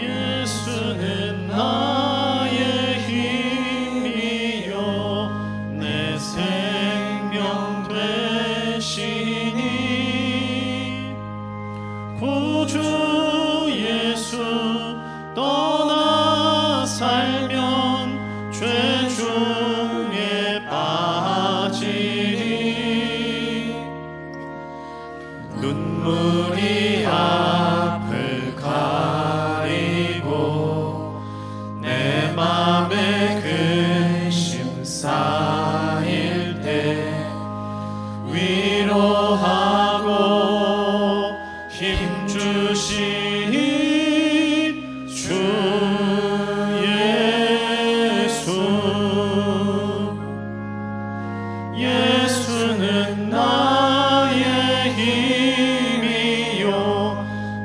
예수는 나의 힘이요 내 생명 되시니 구주 예수 떠나 살면 죄 중에 빠지리 눈물이 앞을 가리고 내 맘에 근심 쌓일 때 위로하고 힘 주시니 주 예수 예수는 나의 힘이요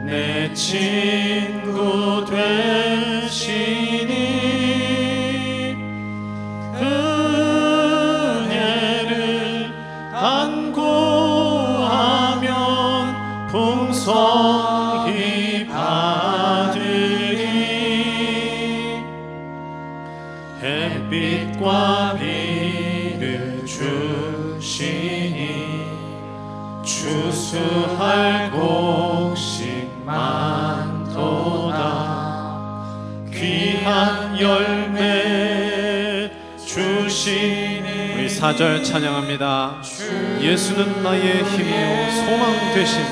내 친구 되시니 은혜를 간구하면 풍성히 받으리 햇빛과 비를 주시니 추수할 곡식 많도다 귀한 열매 주시니 우리 4절 찬양합니다. 예수는 나의 힘이요 소망 되신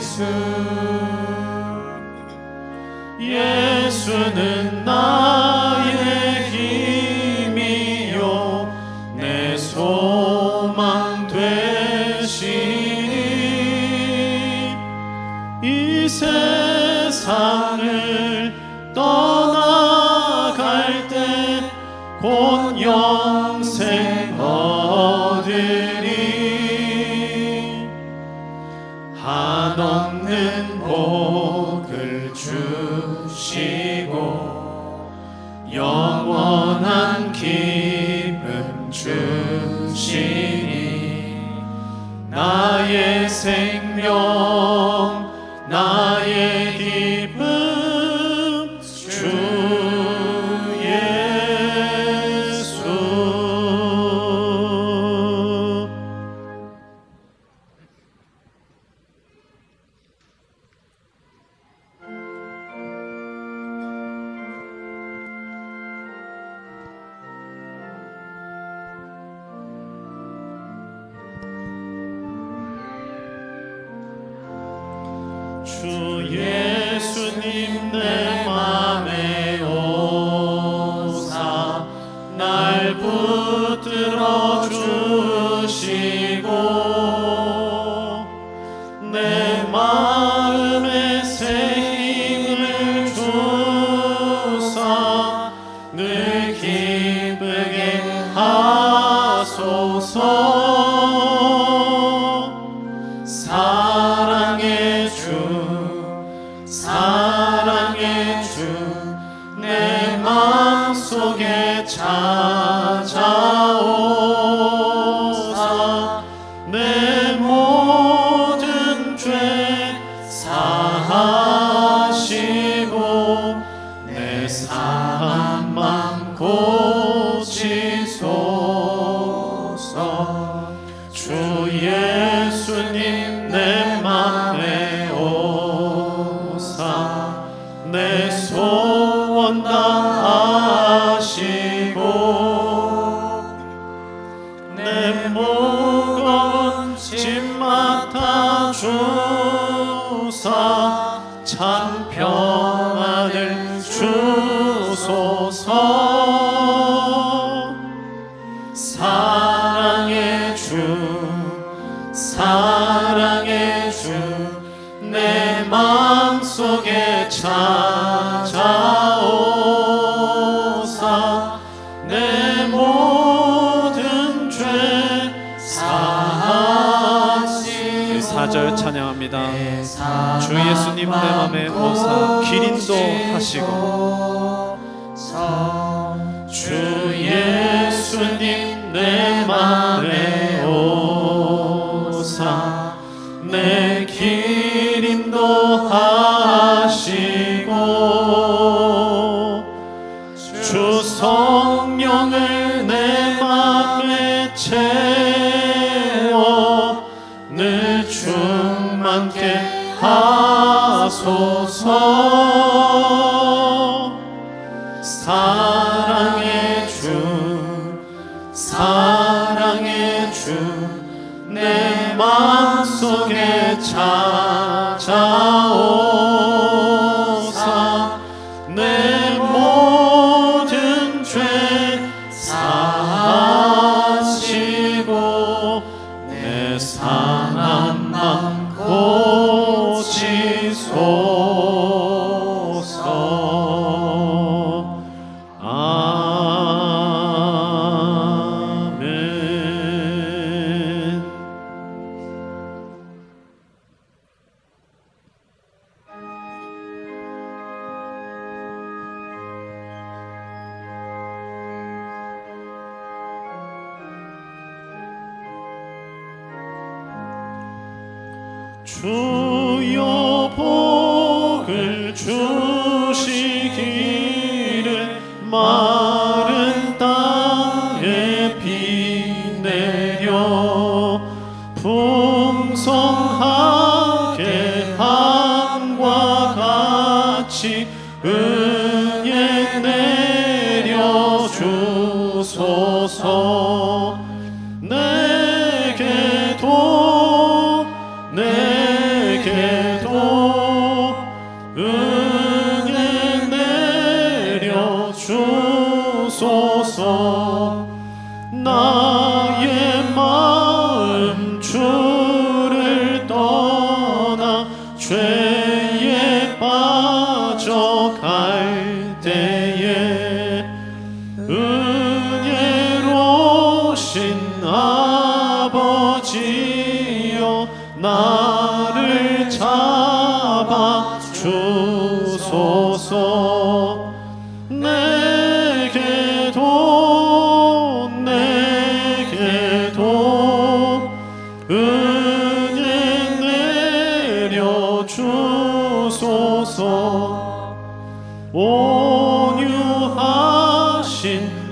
예수는 나의 힘이요 내 소망 되시니 이 세상을 떠나갈 때 곧 영생 얻으리 한없는 복을 주시고 영원한 기쁨 주시니 나의 생명 나의 기쁨 주 예수 주 예수님 내 맘에 오사 날 붙들어 주시고 내 마음에 새 힘을 주사 늘 기쁘게 하소서 사랑의 주 내 마음속에 찾아오사 내 모든 죄 사하시고 내 상한 맘 고치소서 주 예수님 내 맘에 오사 내 소원 다 아시고 내 무거운 짐 맡아 주사 참 평안을 주소서 사랑의 주 내 마음속에 찾아오사 내 모든 죄 사하시고 4절 찬양합니다. 주 예수님 내 맘에 오사 기린도 하시고 주 예수님 내 맘에 오사 내 기림도 하시고 내 모든 죄 사하시고 내 상한 맘 고치소서. 아멘. 주여 복을 주시기를 마른 땅에 비 내려 풍성하게 함과 같이 은혜 내려 주소서. 내게도 은혜 내려 주소서. 나의 마음 주를 떠나 죄에 빠져갈 때에 은혜로우신 아버지여 나를 잡아 주소서. 내게도 은혜 내려 주소서. 온유하신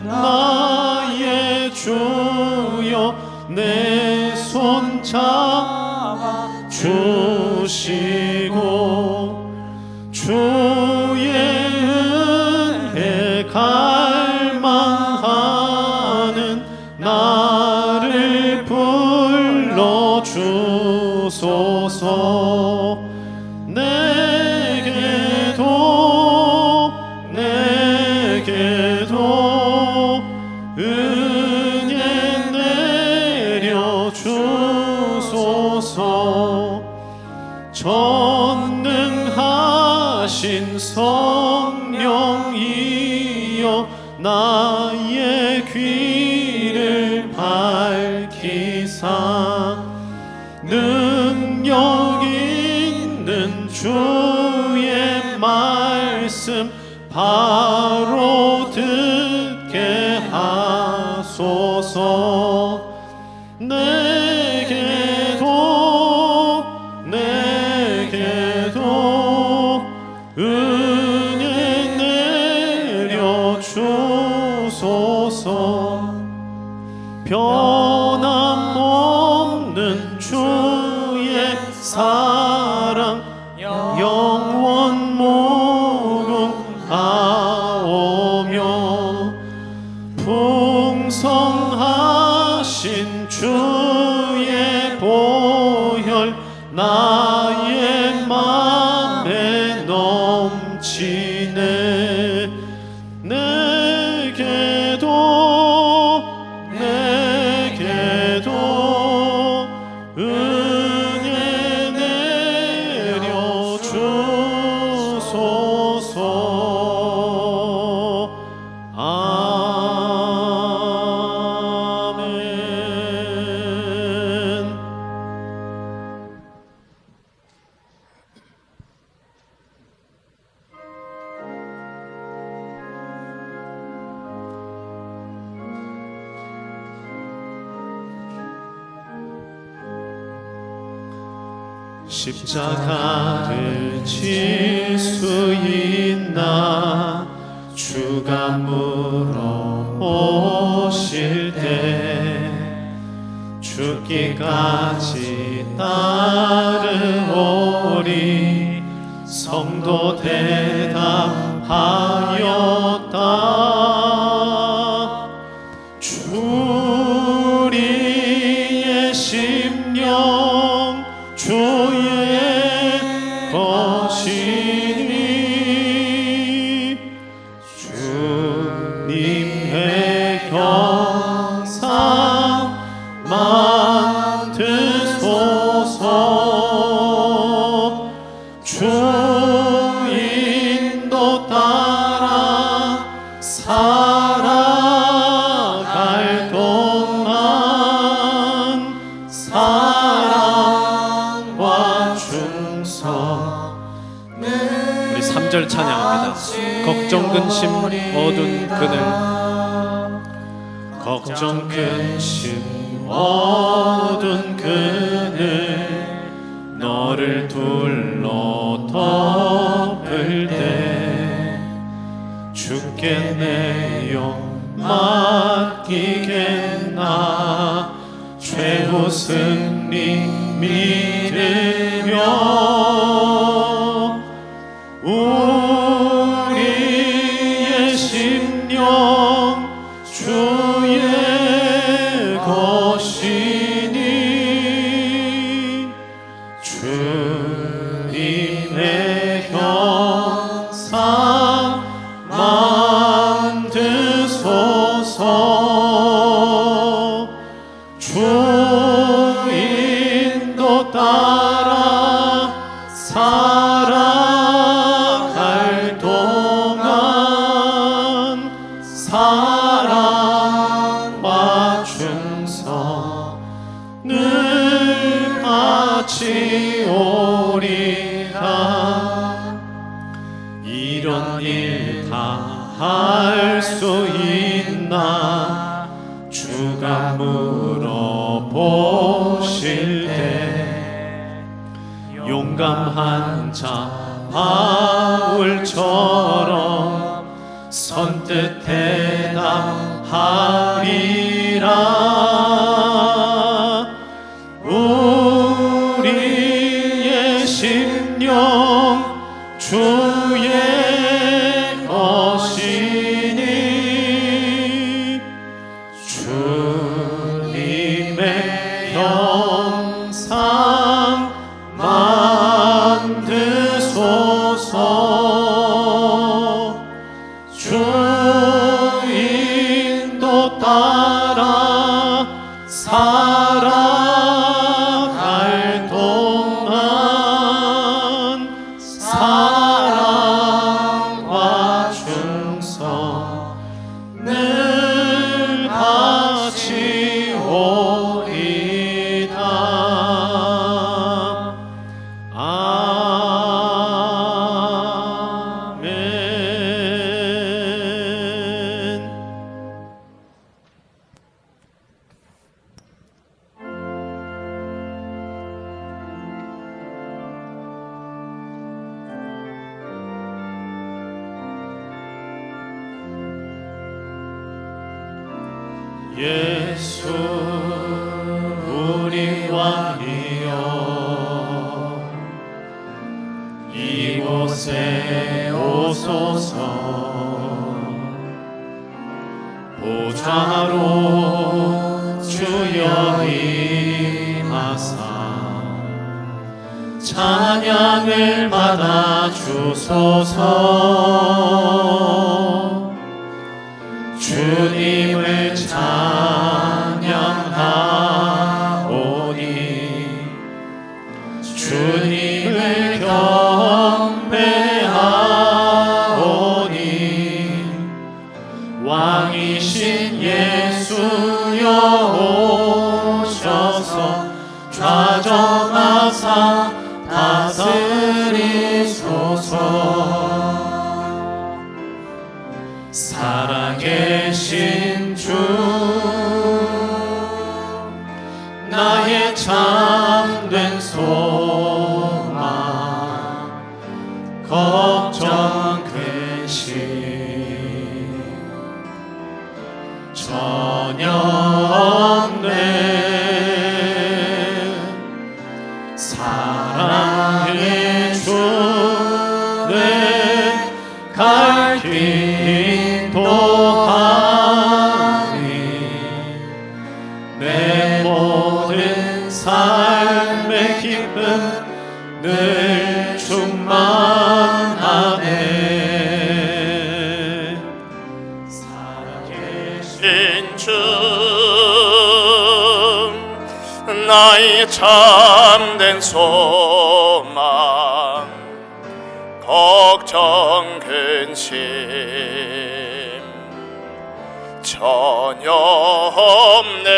나의 주여 내 손 잡아 주시고 주의 은혜 갈망하는 나를 불러 주소서. 내게도 은혜 내려 주소서. 전능하신 성령이여 나의 귀를 밝히사 능력 있는 주의 말씀 바로 듣게 하소서. 내게도 은혜 내려 주소서. 변함없는 주의 사랑 영원 무궁하오며 풍성하신 주의 보혈 나의 맘에 넘치네. 내게도 은혜 내려 주소서. 아멘. 십자가를 질 수 있나 주가 물어오실 때 죽기까지 따르오리 성도 대답하였다. 우리의 심령 주의 것이니 인도 따라 살아갈 동안 사랑과 충성. 우리 3절 찬양합니다. 걱정 근심 어두운 그늘, 걱정 근심 어두운 그늘 너를 둘러 덮을 때 주께 내 영 맡기겠나 최후 승리 믿으며 우리의 심령 주의 것이니 주님의 형상 만드소서. 주 인도 따라 살아갈 동안 사랑과 충성 늘 같이 오리라. 이런 일 다 할 수 있나 주가 물어보실 때 용감한 자 바울처럼 선뜻 대답하리라. 우리의 심령 주의 것이니 주님의 형상 만드소서. 주 인도 따라 살아갈 동안 사랑과 충성 늘 같이 오리다. 아멘. 예수 우리 왕이여 이곳에 오소서. 보좌로 주여 임하사 찬양을 받아 주소서. 주님을 찬양하오니 주님을 경배하오니 왕이신 예수여 오셔서 좌정하사 다스리소서. 살아계신 주 나의 참된 소망 걱정 근심 전혀 없네. 사랑의 주내 갈 길 또하니 내 모든 삶의 기쁨 늘 충만하네. 살아계신 주 나의 참된 소망 걱정 근심 전혀 없네.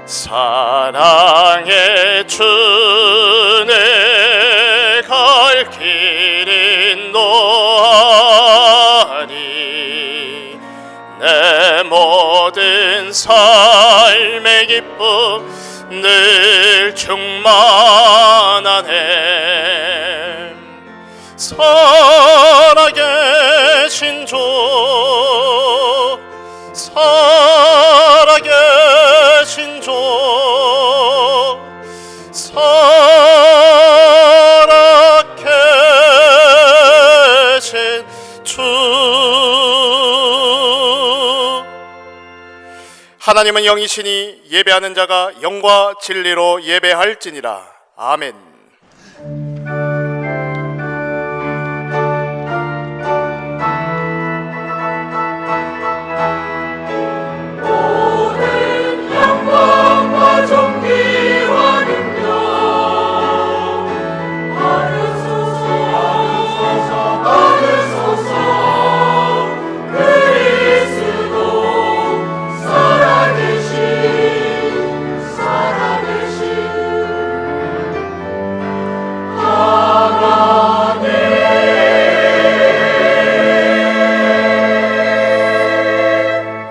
사랑의 주내 갈 길인 노하니 내 모든 삶의 기쁨 늘 충만하네. 살아계신 주 살아계신 주 살아계신 주. 하나님은 영이시니 예배하는 자가 영과 진리로 예배할지니라. 아멘.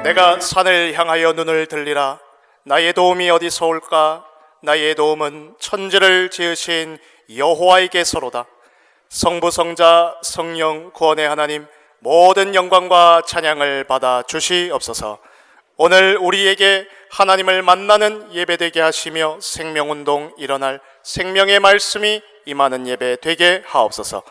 내가 산을 향하여 눈을 들리라. 나의 도움이 어디서 올까? 나의 도움은 천지를 지으신 여호와에게서로다. 성부 성자 성령 구원의 하나님, 모든 영광과 찬양을 받아 주시옵소서. 오늘 우리에게 하나님을 만나는 예배되게 하시며 생명운동 일어날 생명의 말씀이 임하는 예배 되게 하옵소서.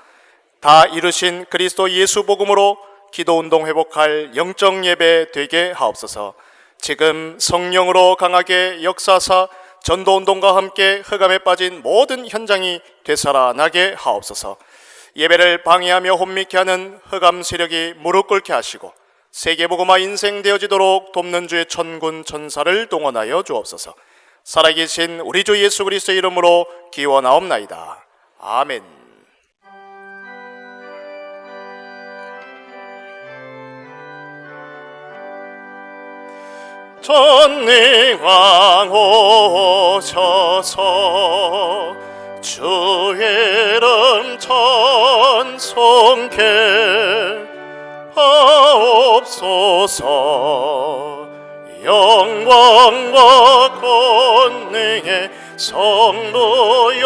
다 이루신 그리스도 예수 복음으로 기도운동 회복할 영적 예배 되게 하옵소서. 지금 성령으로 강하게 역사하사 전도운동과 함께 흑암에 빠진 모든 현장이 되살아나게 하옵소서. 예배를 방해하며 혼미케 하는 흑암 세력이 무릎 꿇게 하시고 세계복음화 인생 되어지도록 돕는 주의 천군 천사를 동원하여 주옵소서. 살아계신 우리 주 예수 그리스도의 이름으로 기원하옵나이다. 아멘. 전능왕 오셔서 주의 이름 찬송케 하옵소서. 영광과 권능의 성부여셔서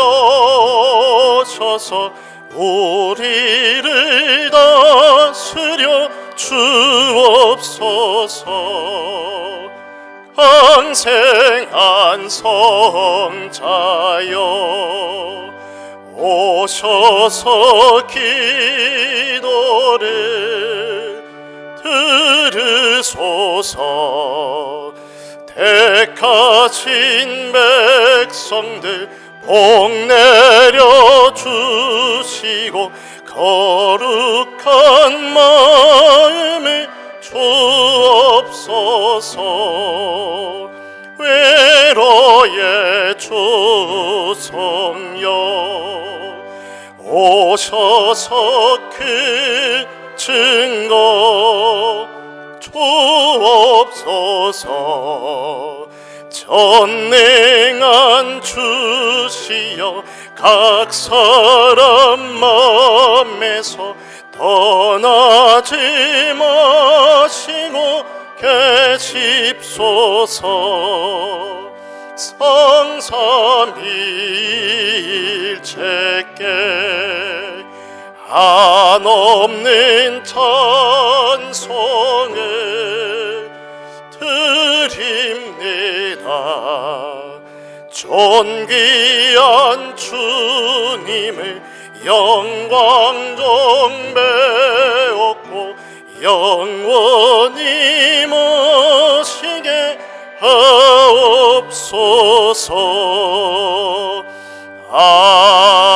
우리를 다스려 주옵소서. 항생한 성자여 오셔서 기도를 들으소서. 택하신 백성들 복 내려 주시고 거룩한 마음을 주옵소서. 외로의 주 성령 오셔서 그 증거 주옵소서. 전능한 주시여 각 사람 마음에서 떠나지 마시고 계십소서. 성삼위일체께 한없는 찬송을 드립니다. 존귀한 주님을 영광 정배없고 영원히 모시게 하옵소서. 아멘.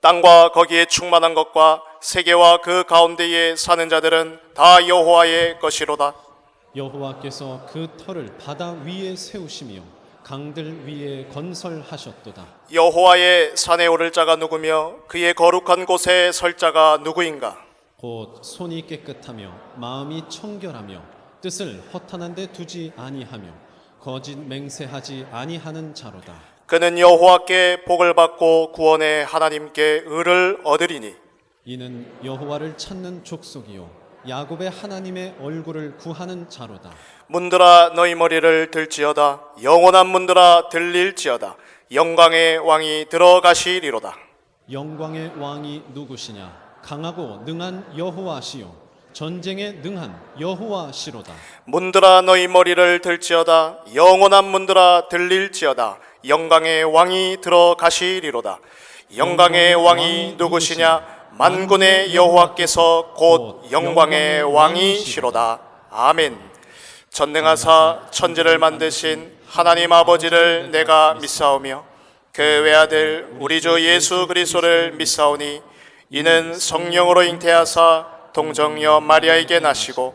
땅과 거기에 충만한 것과 세계와 그 가운데에 사는 자들은 다 여호와의 것이로다. 여호와께서 그 터를 바다 위에 세우시며 강들 위에 건설하셨도다. 여호와의 산에 오를 자가 누구며 그의 거룩한 곳에 설 자가 누구인가? 곧 손이 깨끗하며 마음이 청결하며 뜻을 허탄한 데 두지 아니하며 거짓 맹세하지 아니하는 자로다. 그는 여호와께 복을 받고 구원의 하나님께 의를 얻으리니 이는 여호와를 찾는 족속이요 야곱의 하나님의 얼굴을 구하는 자로다. 문들아 너희 머리를 들지어다. 영원한 문들아 들릴지어다. 영광의 왕이 들어가시리로다. 영광의 왕이 누구시냐? 강하고 능한 여호와시요 전쟁에 능한 여호와시로다. 문들아 너희 머리를 들지어다. 영원한 문들아 들릴지어다. 영광의 왕이 들어가시리로다. 영광의 왕이 누구시냐? 만군의 여호와께서 곧 영광의 왕이시로다. 아멘. 전능하사 천지를 만드신 하나님 아버지를 내가 믿사오며 그 외아들 우리 주 예수 그리스도를 믿사오니 이는 성령으로 잉태하사 동정녀 마리아에게 나시고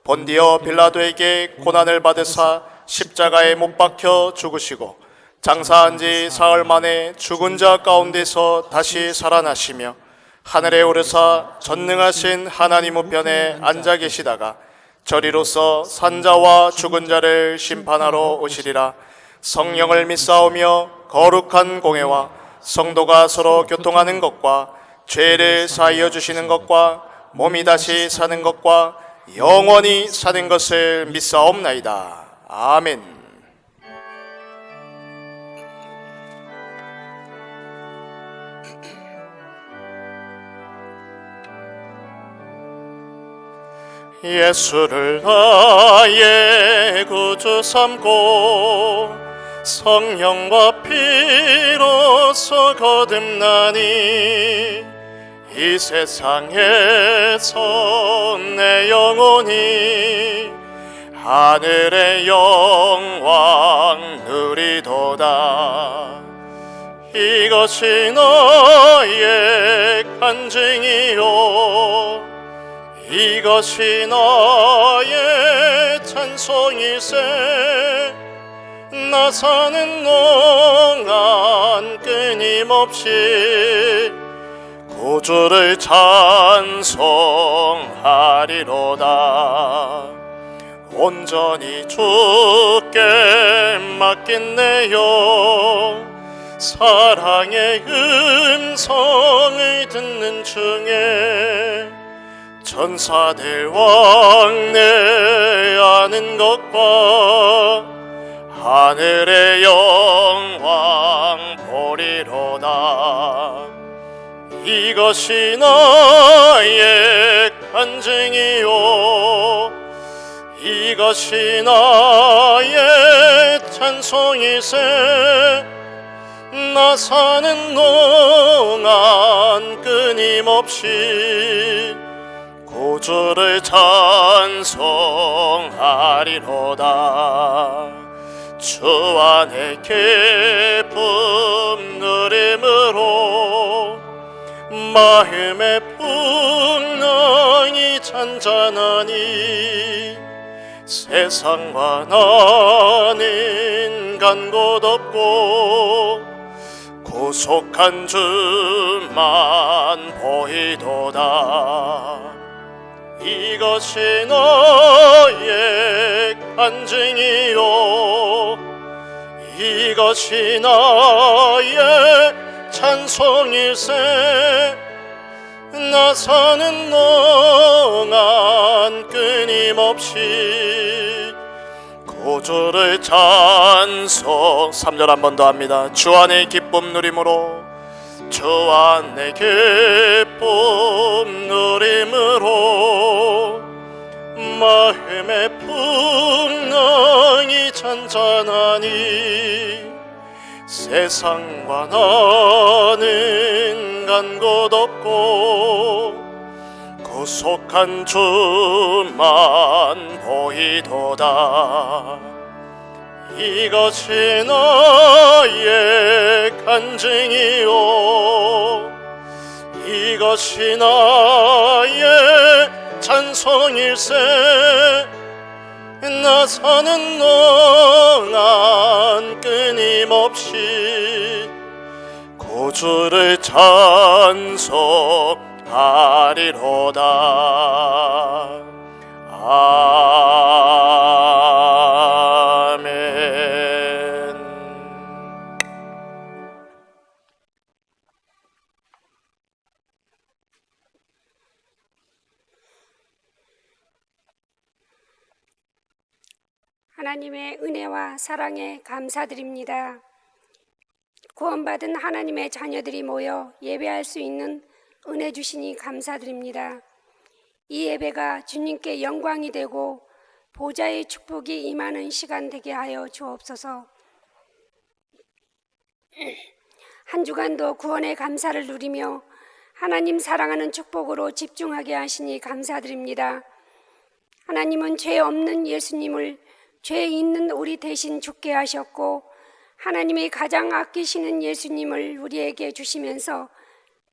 본디오 빌라도에게 고난을 받으사 십자가에 못 박혀 죽으시고 장사한 지 사흘 만에 죽은 자 가운데서 다시 살아나시며 하늘에 오르사 전능하신 하나님 우편에 앉아 계시다가 저리로서 산자와 죽은 자를 심판하러 오시리라. 성령을 믿사오며 거룩한 공회와 성도가 서로 교통하는 것과 죄를 사하여 주시는 것과 몸이 다시 사는 것과 영원히 사는 것을 믿사옵나이다. 아멘. 예수를 나의 구주 삼고 성령과 피로서 거듭나니 이 세상에서 내 영혼이 하늘의 영광 누리도다. 이것이 너의 간증이요 이것이 나의 찬송일세. 나 사는 동안 끊임없이 구주를 찬송하리로다. 온전히 주께 맡겼네요. 사랑의 음성을 듣는 중에 천사들 왕래하는 것과 하늘의 영광 보리로다. 이것이 나의 간증이요 이것이 나의 찬송일세. 나 사는 동안 끊임없이 구주를 찬송하리로다. 주 안에 기쁨 누림으로 마음의 풍랑이 잔잔하니 세상과 나는 간 곳 없고 구속한 주만 보이도다. 이것이 나의 간증이요 이것이 나의 찬송일세. 나 사는 동안 끊임없이 구주를 찬송. 3절 한 번 더 합니다. 주 안에 기쁨 누림으로 주 안에 기쁨 누림으로 마음의 풍랑이 잔잔하니 세상과 나는 간 곳 없고 구속한 주만 보이도다. 이것이 나의 간증이요 이것이 나의 찬송일세. 나서는 동안 끊임없이 구주를 찬송하리로다. 아멘. 하나님의 은혜와 사랑에 감사드립니다. 구원받은 하나님의 자녀들이 모여 예배할 수 있는 은혜 주시니 감사드립니다. 이 예배가 주님께 영광이 되고 보좌의 축복이 임하는 시간 되게 하여 주옵소서. 한 주간도 구원의 감사를 누리며 하나님 사랑하는 축복으로 집중하게 하시니 감사드립니다. 하나님은 죄 없는 예수님을 죄 있는 우리 대신 죽게 하셨고, 하나님이 가장 아끼시는 예수님을 우리에게 주시면서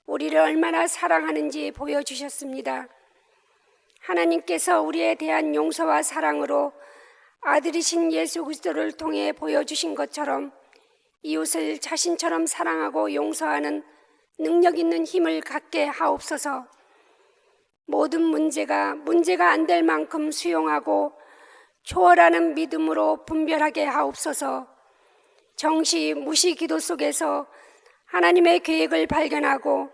우리를 얼마나 사랑하는지 보여주셨습니다. 하나님께서 우리에 대한 용서와 사랑으로 아들이신 예수 그리스도를 통해 보여주신 것처럼 이웃을 자신처럼 사랑하고 용서하는 능력 있는 힘을 갖게 하옵소서. 모든 문제가 안 될 만큼 수용하고 초월하는 믿음으로 분별하게 하옵소서. 정시 무시 기도 속에서 하나님의 계획을 발견하고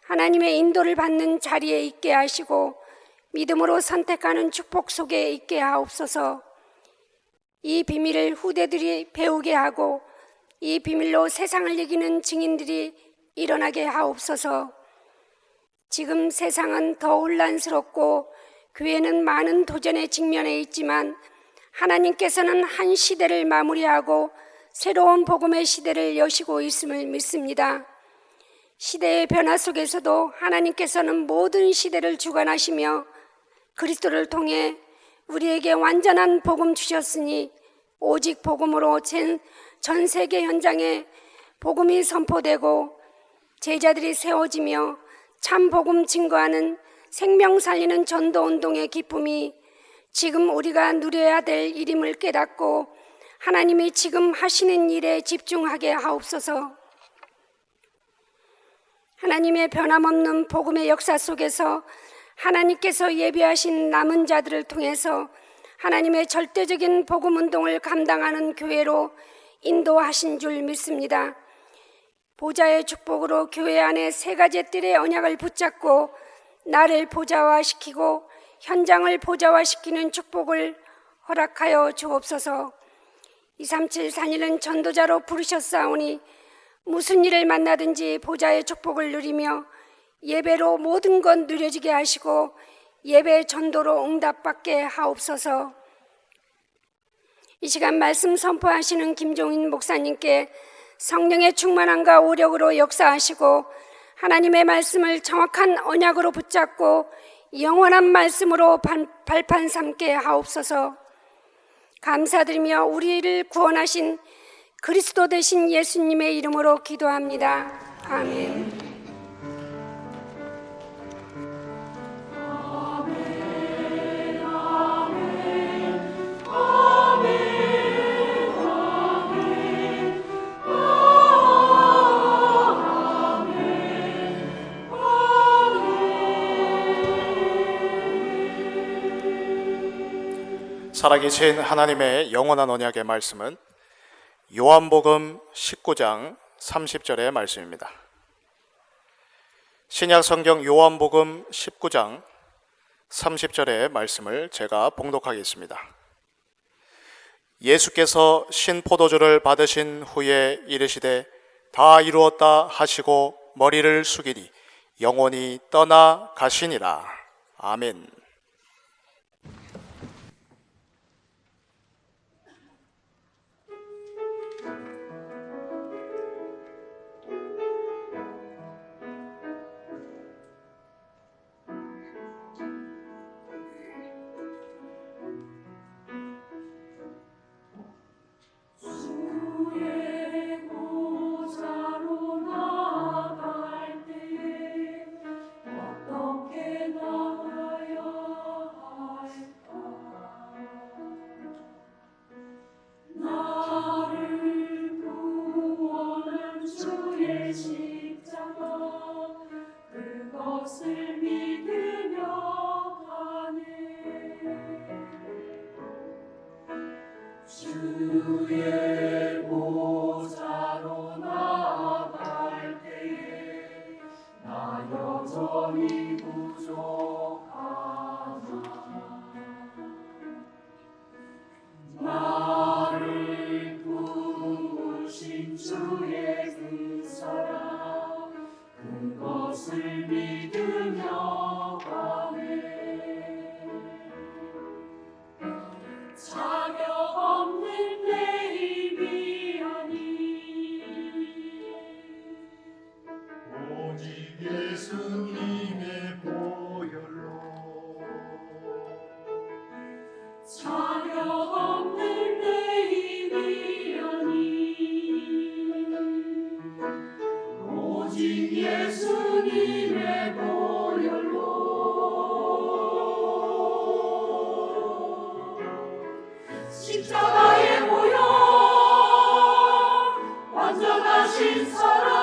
하나님의 인도를 받는 자리에 있게 하시고 믿음으로 선택하는 축복 속에 있게 하옵소서. 이 비밀을 후대들이 배우게 하고 이 비밀로 세상을 이기는 증인들이 일어나게 하옵소서. 지금 세상은 더 혼란스럽고 교회는 많은 도전에 직면해 있지만 하나님께서는 한 시대를 마무리하고 새로운 복음의 시대를 여시고 있음을 믿습니다. 시대의 변화 속에서도 하나님께서는 모든 시대를 주관하시며 그리스도를 통해 우리에게 완전한 복음 주셨으니 오직 복음으로 전 세계 현장에 복음이 선포되고 제자들이 세워지며 참 복음 증거하는 생명 살리는 전도운동의 기쁨이 지금 우리가 누려야 될 일임을 깨닫고 하나님이 지금 하시는 일에 집중하게 하옵소서. 하나님의 변함없는 복음의 역사 속에서 하나님께서 예비하신 남은 자들을 통해서 하나님의 절대적인 복음 운동을 감당하는 교회로 인도하신 줄 믿습니다. 보좌의 축복으로 교회 안에 세 가지 뜰의 언약을 붙잡고 나를 보좌화시키고 현장을 보좌화시키는 축복을 허락하여 주옵소서. 237 산일은 전도자로 부르셨사오니 무슨 일을 만나든지 보좌의 축복을 누리며 예배로 모든 것 누려지게 하시고 예배 전도로 응답받게 하옵소서. 이 시간 말씀 선포하시는 김종인 목사님께 성령의 충만함과 오력으로 역사하시고 하나님의 말씀을 정확한 언약으로 붙잡고 영원한 말씀으로 발판 삼게 하옵소서. 감사드리며 우리를 구원하신 그리스도 되신 예수님의 이름으로 기도합니다. 아멘. 살아계신 하나님의 영원한 언약의 말씀은 요한복음 19장 30절의 말씀입니다. 신약 성경 요한복음 19장 30절의 말씀을 제가 봉독하겠습니다. 예수께서 신포도주를 받으신 후에 이르시되 다 이루었다 하시고 머리를 숙이니 영혼이 떠나 가시니라. 아멘. 어떻게 나가야 그것을 믿으며 가네. 주의 보좌로 나아갈 때에 나 여전히 부족하나. 나를 부으신 주의 그 사랑 그것을 믿으며 가네. 자격 없는 내 힘이 아니 오직 예수님의 보혈로 자격 없는 내 힘이 아니 오직 예수님의 보혈로 십자가의 보혈 완전하신 사랑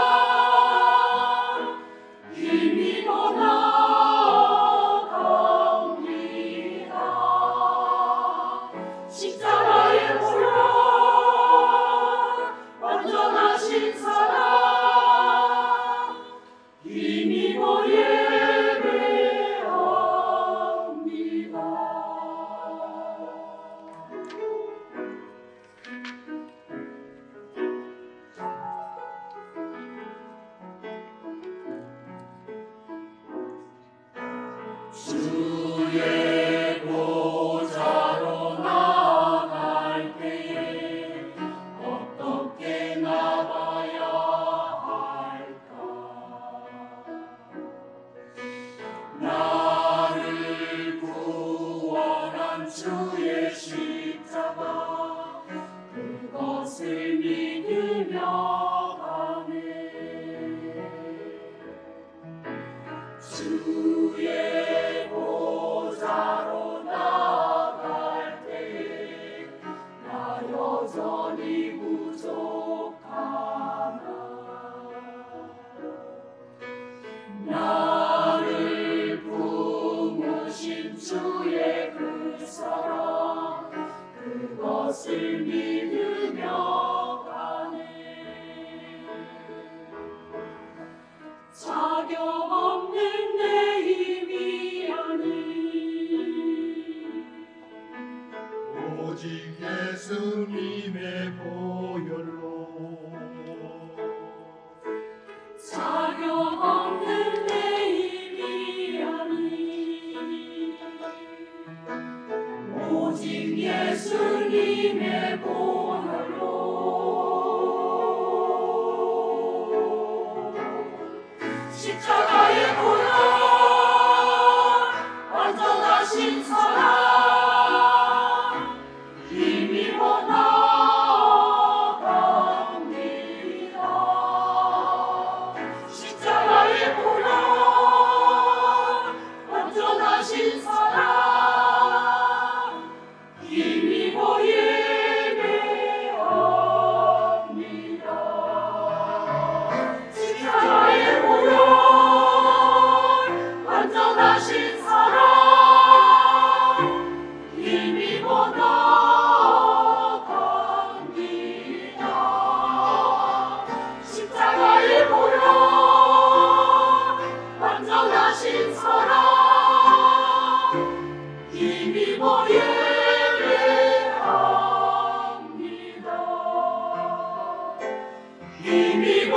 힘입어 나아갑니다. 십자가의 보혈 완전하신 사랑 힘입어 예배합니다. 주의 보좌로 나아갈 때에 어떻게 나가야 할까? 나를 구원한 주의 십자가 그것을 믿으며 가네. 주의 보좌로 나아갈 때에 나 여전히 부족하나. 나를 품으신 주의 그 사랑 그것을 믿으며 가네. 자격 없는 내 힘이 아니 오직 예수님의 보혈로 자격 없는 내 힘이 아니 오직 예수님의 보혈로 십자가의 보혈 완전하신 사랑 힘입어 나아갑니다. 십자가의 보혈 완전하신 사랑 힘입어 예배합니다. 십자가의 보혈 완전하신 사랑 힘입어 나아갑니다. 십자가의 보혈 완전하신 사랑 힘입어 예배합니다. 힘입어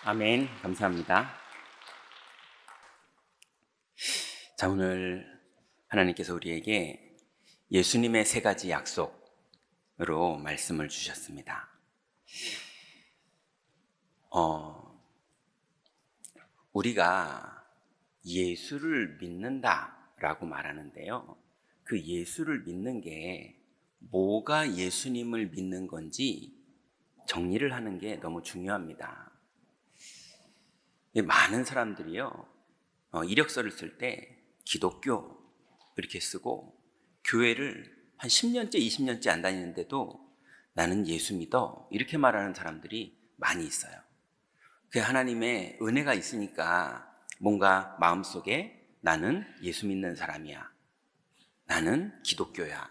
아멘. 감사합니다. 자, 오늘 하나님께서 우리에게 예수님의 세 가지 약속으로 말씀을 주셨습니다. 우리가 예수를 믿는다라고 말하는데요. 그 예수를 믿는 게 뭐가 예수님을 믿는 건지 정리를 하는 게 너무 중요합니다. 많은 사람들이요, 이력서를 쓸 때 기독교 이렇게 쓰고 교회를 한 10년째, 20년째 안 다니는데도 나는 예수 믿어 이렇게 말하는 사람들이 많이 있어요. 그 하나님의 은혜가 있으니까 뭔가 마음속에 나는 예수 믿는 사람이야, 나는 기독교야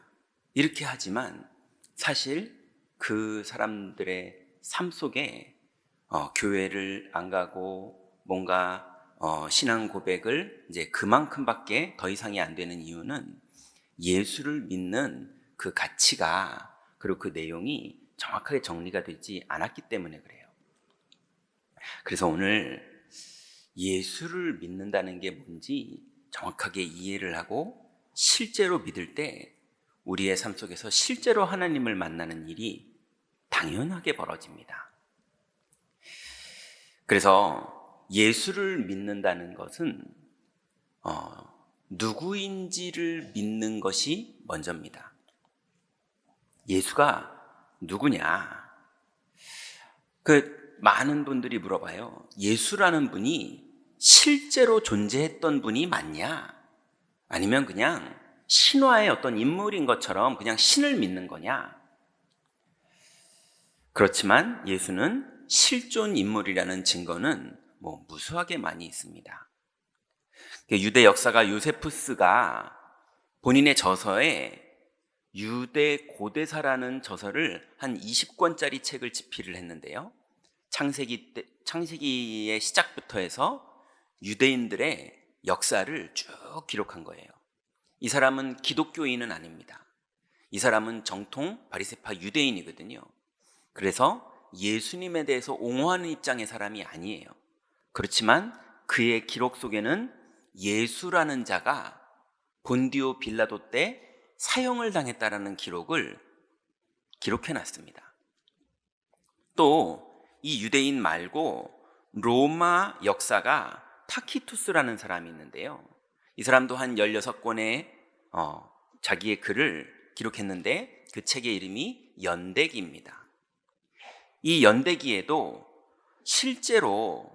이렇게 하지만 사실 그 사람들의 삶 속에 교회를 안 가고 뭔가 신앙 고백을 이제 그만큼밖에 더 이상이 안 되는 이유는 예수를 믿는 그 가치가 그리고 그 내용이 정확하게 정리가 되지 않았기 때문에 그래요. 그래서 오늘 예수를 믿는다는 게 뭔지 정확하게 이해를 하고 실제로 믿을 때 우리의 삶 속에서 실제로 하나님을 만나는 일이 당연하게 벌어집니다. 그래서 예수를 믿는다는 것은 누구인지를 믿는 것이 먼저입니다. 예수가 누구냐? 많은 분들이 물어봐요. 예수라는 분이 실제로 존재했던 분이 맞냐? 아니면 그냥 신화의 어떤 인물인 것처럼 그냥 신을 믿는 거냐? 그렇지만 예수는 실존 인물이라는 증거는 무수하게 많이 있습니다. 유대 역사가 요세푸스가 본인의 저서에 유대 고대사라는 저서를 한 20권짜리 책을 집필을 했는데요. 창세기의 시작부터 해서 유대인들의 역사를 쭉 기록한 거예요. 이 사람은 기독교인은 아닙니다. 이 사람은 정통 바리새파 유대인이거든요. 그래서 예수님에 대해서 옹호하는 입장의 사람이 아니에요. 그렇지만 그의 기록 속에는 예수라는 자가 본디오 빌라도 때 사형을 당했다라는 기록을 기록해 놨습니다. 또 이 유대인 말고 로마 역사가 타키투스라는 사람이 있는데요. 이 사람도 한 16권의 자기의 글을 기록했는데 그 책의 이름이 연대기입니다. 이 연대기에도 실제로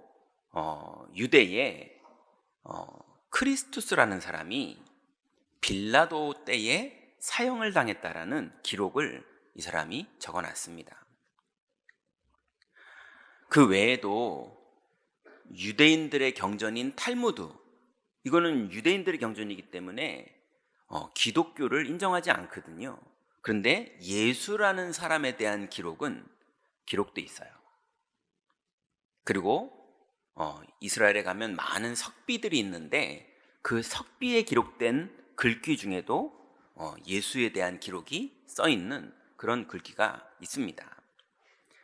유대의 크리스투스라는 사람이 빌라도 때에 사형을 당했다라는 기록을 이 사람이 적어놨습니다. 그 외에도 유대인들의 경전인 탈무드, 이거는 유대인들의 경전이기 때문에 기독교를 인정하지 않거든요. 그런데 예수라는 사람에 대한 기록은 기록돼 있어요. 그리고 이스라엘에 가면 많은 석비들이 있는데 그 석비에 기록된 글귀 중에도 예수에 대한 기록이 써 있는 그런 글귀가 있습니다.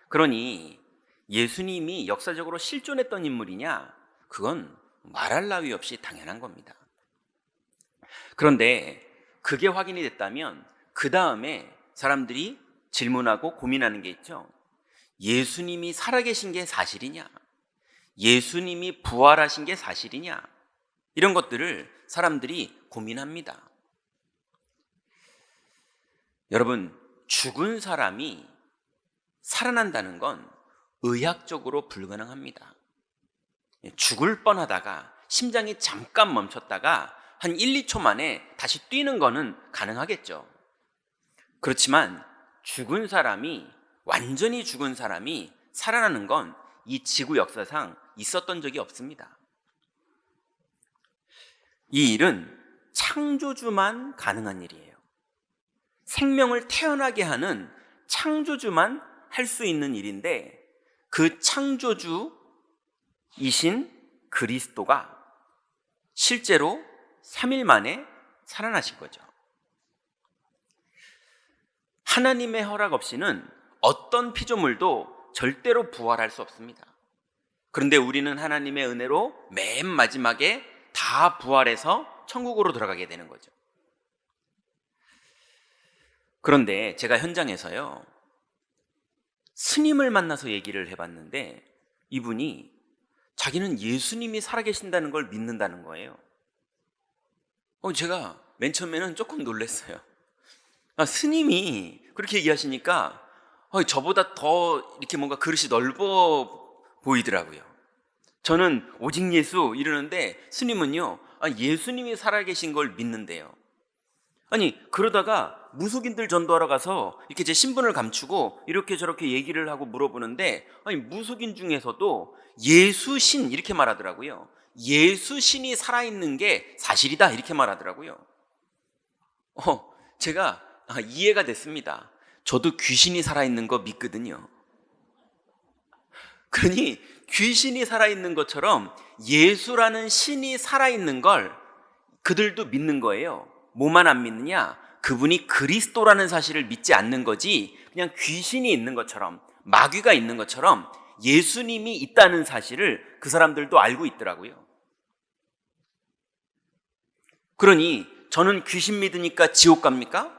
그러니 예수님이 역사적으로 실존했던 인물이냐? 그건 말할 나위 없이 당연한 겁니다. 그런데 그게 확인이 됐다면 그 다음에 사람들이 질문하고 고민하는 게 있죠. 예수님이 살아계신 게 사실이냐? 예수님이 부활하신 게 사실이냐? 이런 것들을 사람들이 고민합니다. 여러분, 죽은 사람이 살아난다는 건 의학적으로 불가능합니다. 죽을 뻔하다가 심장이 잠깐 멈췄다가 한 1, 2초 만에 다시 뛰는 거는 가능하겠죠. 그렇지만 죽은 사람이, 완전히 죽은 사람이 살아나는 건 이 지구 역사상 있었던 적이 없습니다. 이 일은 창조주만 가능한 일이에요. 생명을 태어나게 하는 창조주만 할 수 있는 일인데 그 창조주이신 그리스도가 실제로 3일 만에 살아나신 거죠. 하나님의 허락 없이는 어떤 피조물도 절대로 부활할 수 없습니다. 그런데 우리는 하나님의 은혜로 맨 마지막에 다 부활해서 천국으로 들어가게 되는 거죠. 그런데 제가 현장에서요, 스님을 만나서 얘기를 해봤는데 이분이 자기는 예수님이 살아계신다는 걸 믿는다는 거예요. 제가 맨 처음에는 조금 놀랐어요. 스님이 그렇게 얘기하시니까 저보다 더 이렇게 뭔가 그릇이 넓어 보이더라고요. 저는 오직 예수 이러는데 스님은요, 예수님이 살아계신 걸 믿는데요. 아니, 그러다가 무속인들 전도하러 가서 이렇게 제 신분을 감추고 이렇게 저렇게 얘기를 하고 물어보는데, 아니, 무속인 중에서도 예수신 이렇게 말하더라고요. 예수신이 살아있는 게 사실이다 이렇게 말하더라고요. 제가 이해가 됐습니다. 저도 귀신이 살아있는 거 믿거든요. 그러니 귀신이 살아있는 것처럼 예수라는 신이 살아있는 걸 그들도 믿는 거예요. 뭐만 안 믿느냐? 그분이 그리스도라는 사실을 믿지 않는 거지, 그냥 귀신이 있는 것처럼, 마귀가 있는 것처럼 예수님이 있다는 사실을 그 사람들도 알고 있더라고요. 그러니 저는 귀신 믿으니까 지옥 갑니까?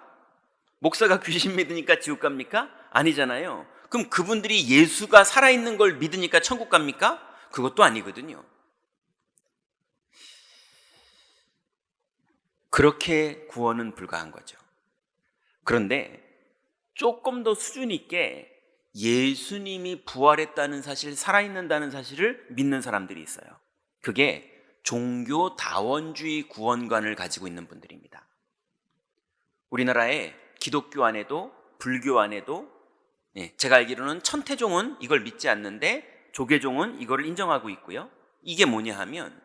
목사가 귀신 믿으니까 지옥 갑니까? 아니잖아요. 그럼 그분들이 예수가 살아있는 걸 믿으니까 천국 갑니까? 그것도 아니거든요. 그렇게 구원은 불가한 거죠. 그런데 조금 더 수준 있게 예수님이 부활했다는 사실, 살아있는다는 사실을 믿는 사람들이 있어요. 그게 종교 다원주의 구원관을 가지고 있는 분들입니다. 우리나라에 기독교 안에도 불교 안에도 제가 알기로는 천태종은 이걸 믿지 않는데 조계종은 이걸 인정하고 있고요. 이게 뭐냐 하면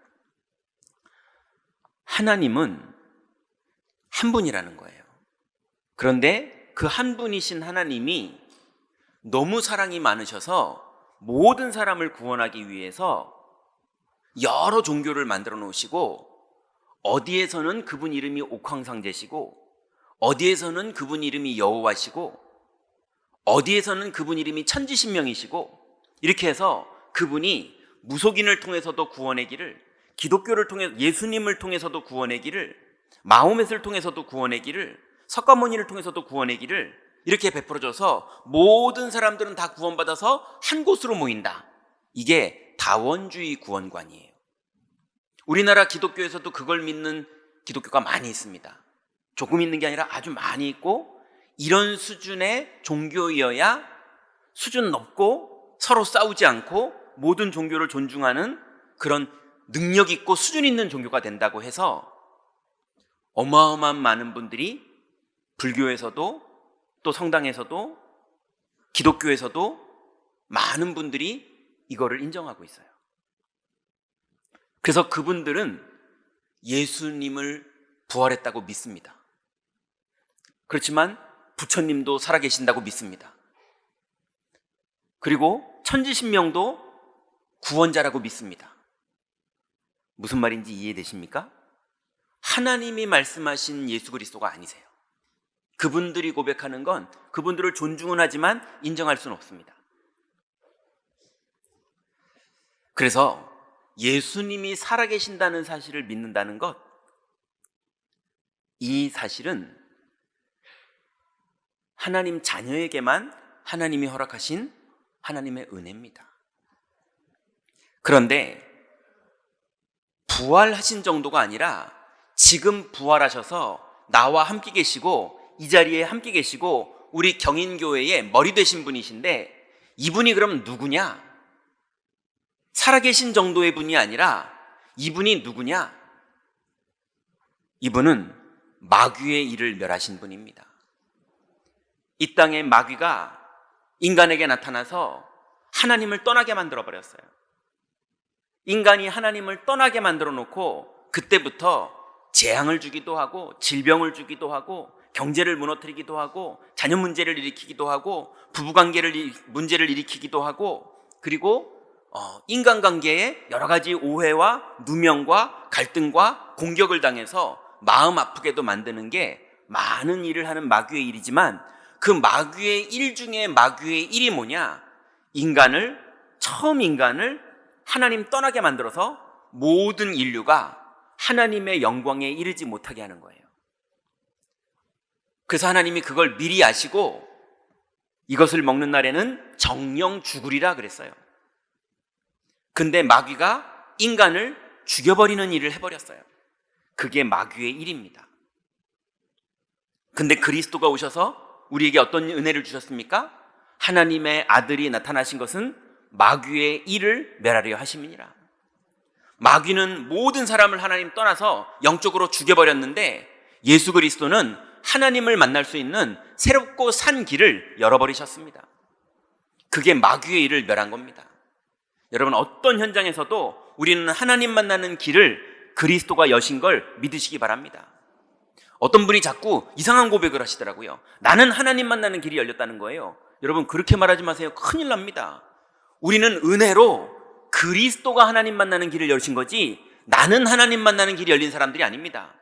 하나님은 한 분이라는 거예요. 그런데 그 한 분이신 하나님이 너무 사랑이 많으셔서 모든 사람을 구원하기 위해서 여러 종교를 만들어 놓으시고, 어디에서는 그분 이름이 옥황상제시고, 어디에서는 그분 이름이 여호와시고, 어디에서는 그분 이름이 천지신명이시고, 이렇게 해서 그분이 무속인을 통해서도 구원의 길을, 기독교를 통해 예수님을 통해서도 구원의 길을, 마호멧을 통해서도 구원의 길을, 석가모니를 통해서도 구원의 길을 이렇게 베풀어줘서 모든 사람들은 다 구원받아서 한 곳으로 모인다. 이게 다원주의 구원관이에요. 우리나라 기독교에서도 그걸 믿는 기독교가 많이 있습니다. 조금 있는 게 아니라 아주 많이 있고, 이런 수준의 종교이어야 수준 높고 서로 싸우지 않고 모든 종교를 존중하는 그런 능력 있고 수준 있는 종교가 된다고 해서 어마어마한 많은 분들이 불교에서도 또 성당에서도 기독교에서도 많은 분들이 이거를 인정하고 있어요. 그래서 그분들은 예수님을 부활했다고 믿습니다. 그렇지만 부처님도 살아계신다고 믿습니다. 그리고 천지신명도 구원자라고 믿습니다. 무슨 말인지 이해되십니까? 하나님이 말씀하신 예수 그리스도가 아니세요. 그분들이 고백하는 건 그분들을 존중은 하지만 인정할 수는 없습니다. 그래서 예수님이 살아계신다는 사실을 믿는다는 것, 이 사실은 하나님 자녀에게만 하나님이 허락하신 하나님의 은혜입니다. 그런데 부활하신 정도가 아니라 지금 부활하셔서 나와 함께 계시고 이 자리에 함께 계시고 우리 경인교회의 머리 되신 분이신데, 이분이 그럼 누구냐? 살아계신 정도의 분이 아니라 이분이 누구냐? 이분은 마귀의 일을 멸하신 분입니다. 이 땅에 마귀가 인간에게 나타나서 하나님을 떠나게 만들어 버렸어요. 인간이 하나님을 떠나게 만들어 놓고 그때부터 재앙을 주기도 하고 질병을 주기도 하고 경제를 무너뜨리기도 하고 자녀 문제를 일으키기도 하고 부부관계를 문제를 일으키기도 하고, 그리고 인간관계에 여러 가지 오해와 누명과 갈등과 공격을 당해서 마음 아프게도 만드는 게 많은 일을 하는 마귀의 일이지만, 그 마귀의 일 중에 마귀의 일이 뭐냐? 처음 인간을 하나님 떠나게 만들어서 모든 인류가 하나님의 영광에 이르지 못하게 하는 거예요. 그래서 하나님이 그걸 미리 아시고 이것을 먹는 날에는 정령 죽으리라 그랬어요. 근데 마귀가 인간을 죽여버리는 일을 해버렸어요. 그게 마귀의 일입니다. 근데 그리스도가 오셔서 우리에게 어떤 은혜를 주셨습니까? 하나님의 아들이 나타나신 것은 마귀의 일을 멸하려 하심이니라. 마귀는 모든 사람을 하나님 떠나서 영적으로 죽여버렸는데 예수 그리스도는 하나님을 만날 수 있는 새롭고 산 길을 열어버리셨습니다. 그게 마귀의 일을 멸한 겁니다. 여러분, 어떤 현장에서도 우리는 하나님 만나는 길을 그리스도가 여신 걸 믿으시기 바랍니다. 어떤 분이 자꾸 이상한 고백을 하시더라고요. 나는 하나님 만나는 길이 열렸다는 거예요. 여러분, 그렇게 말하지 마세요. 큰일 납니다. 우리는 은혜로 그리스도가 하나님 만나는 길을 열신 거지 나는 하나님 만나는 길이 열린 사람들이 아닙니다.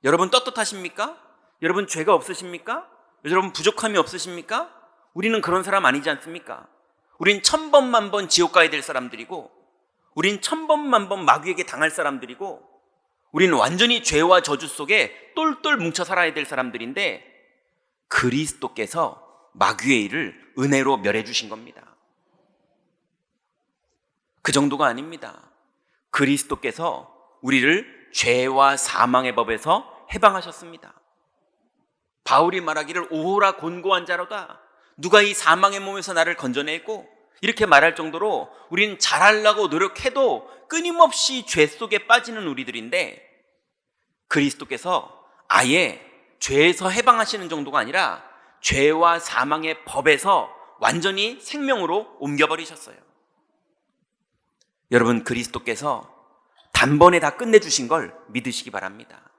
여러분, 떳떳하십니까? 여러분, 죄가 없으십니까? 여러분, 부족함이 없으십니까? 우리는 그런 사람 아니지 않습니까? 우린 1000번 만번 지옥 가야 될 사람들이고, 우린 1000번 만번 마귀에게 당할 사람들이고, 우리는 완전히 죄와 저주 속에 똘똘 뭉쳐 살아야 될 사람들인데 그리스도께서 마귀의 일을 은혜로 멸해 주신 겁니다. 그 정도가 아닙니다. 그리스도께서 우리를 죄와 사망의 법에서 해방하셨습니다. 바울이 말하기를 오호라 곤고한 자로다. 누가 이 사망의 몸에서 나를 건져내고, 이렇게 말할 정도로 우리는 잘하려고 노력해도 끊임없이 죄 속에 빠지는 우리들인데 그리스도께서 아예 죄에서 해방하시는 정도가 아니라 죄와 사망의 법에서 완전히 생명으로 옮겨버리셨어요. 여러분, 그리스도께서 단번에 다 끝내주신 걸 믿으시기 바랍니다.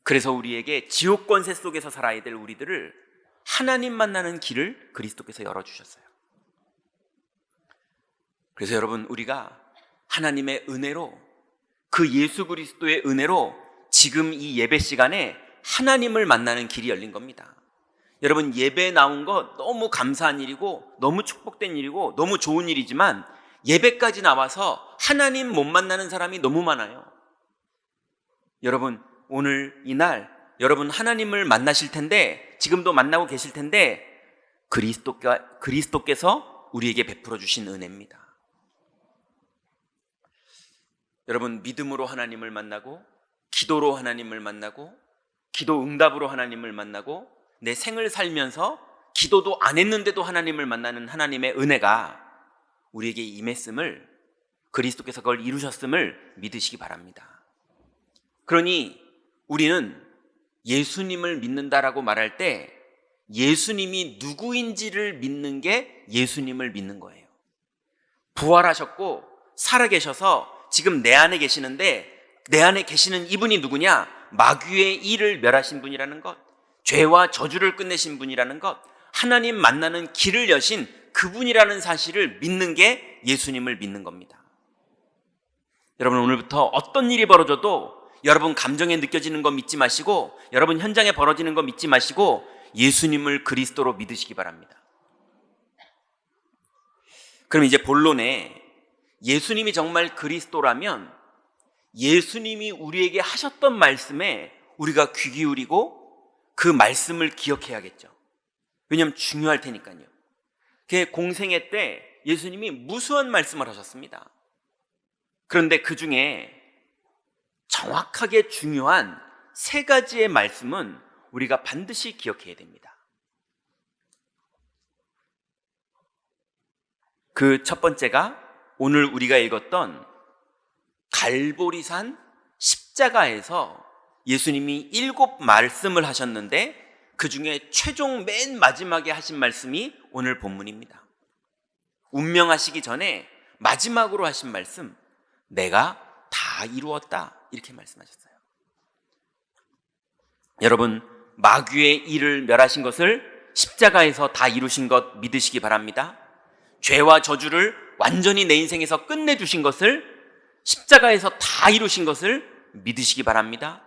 그래서 우리에게 지옥 권세 속에서 살아야 될 우리들을 하나님 만나는 길을 그리스도께서 열어주셨어요. 그래서 여러분, 우리가 하나님의 은혜로, 그 예수 그리스도의 은혜로 지금 이 예배 시간에 하나님을 만나는 길이 열린 겁니다. 여러분, 예배에 나온 거 너무 감사한 일이고 너무 축복된 일이고 너무 좋은 일이지만 예배까지 나와서 하나님 못 만나는 사람이 너무 많아요. 여러분, 오늘 이날 여러분 하나님을 만나실 텐데, 지금도 만나고 계실 텐데 그리스도께서 우리에게 베풀어 주신 은혜입니다. 여러분, 믿음으로 하나님을 만나고, 기도로 하나님을 만나고, 기도 응답으로 하나님을 만나고, 내 생을 살면서 기도도 안 했는데도 하나님을 만나는 하나님의 은혜가 우리에게 임했음을, 그리스도께서 그걸 이루셨음을 믿으시기 바랍니다. 그러니 우리는 예수님을 믿는다라고 말할 때 예수님이 누구인지를 믿는 게 예수님을 믿는 거예요. 부활하셨고 살아계셔서 지금 내 안에 계시는데, 내 안에 계시는 이분이 누구냐? 마귀의 일을 멸하신 분이라는 것, 죄와 저주를 끝내신 분이라는 것, 하나님 만나는 길을 여신 그분이라는 사실을 믿는 게 예수님을 믿는 겁니다. 여러분, 오늘부터 어떤 일이 벌어져도 여러분 감정에 느껴지는 거 믿지 마시고, 여러분 현장에 벌어지는 거 믿지 마시고 예수님을 그리스도로 믿으시기 바랍니다. 그럼 이제 본론에, 예수님이 정말 그리스도라면 예수님이 우리에게 하셨던 말씀에 우리가 귀 기울이고 그 말씀을 기억해야겠죠. 왜냐하면 중요할 테니까요. 공생애 때 예수님이 무수한 말씀을 하셨습니다. 그런데 그 중에 정확하게 중요한 3가지의 말씀은 우리가 반드시 기억해야 됩니다. 그 첫 번째가 오늘 우리가 읽었던 갈보리산 십자가에서 예수님이 7 말씀을 하셨는데 그 중에 최종 맨 마지막에 하신 말씀이 오늘 본문입니다. 운명하시기 전에 마지막으로 하신 말씀, 내가 다 이루었다, 이렇게 말씀하셨어요. 여러분, 마귀의 일을 멸하신 것을 십자가에서 다 이루신 것 믿으시기 바랍니다. 죄와 저주를 완전히 내 인생에서 끝내주신 것을, 십자가에서 다 이루신 것을 믿으시기 바랍니다.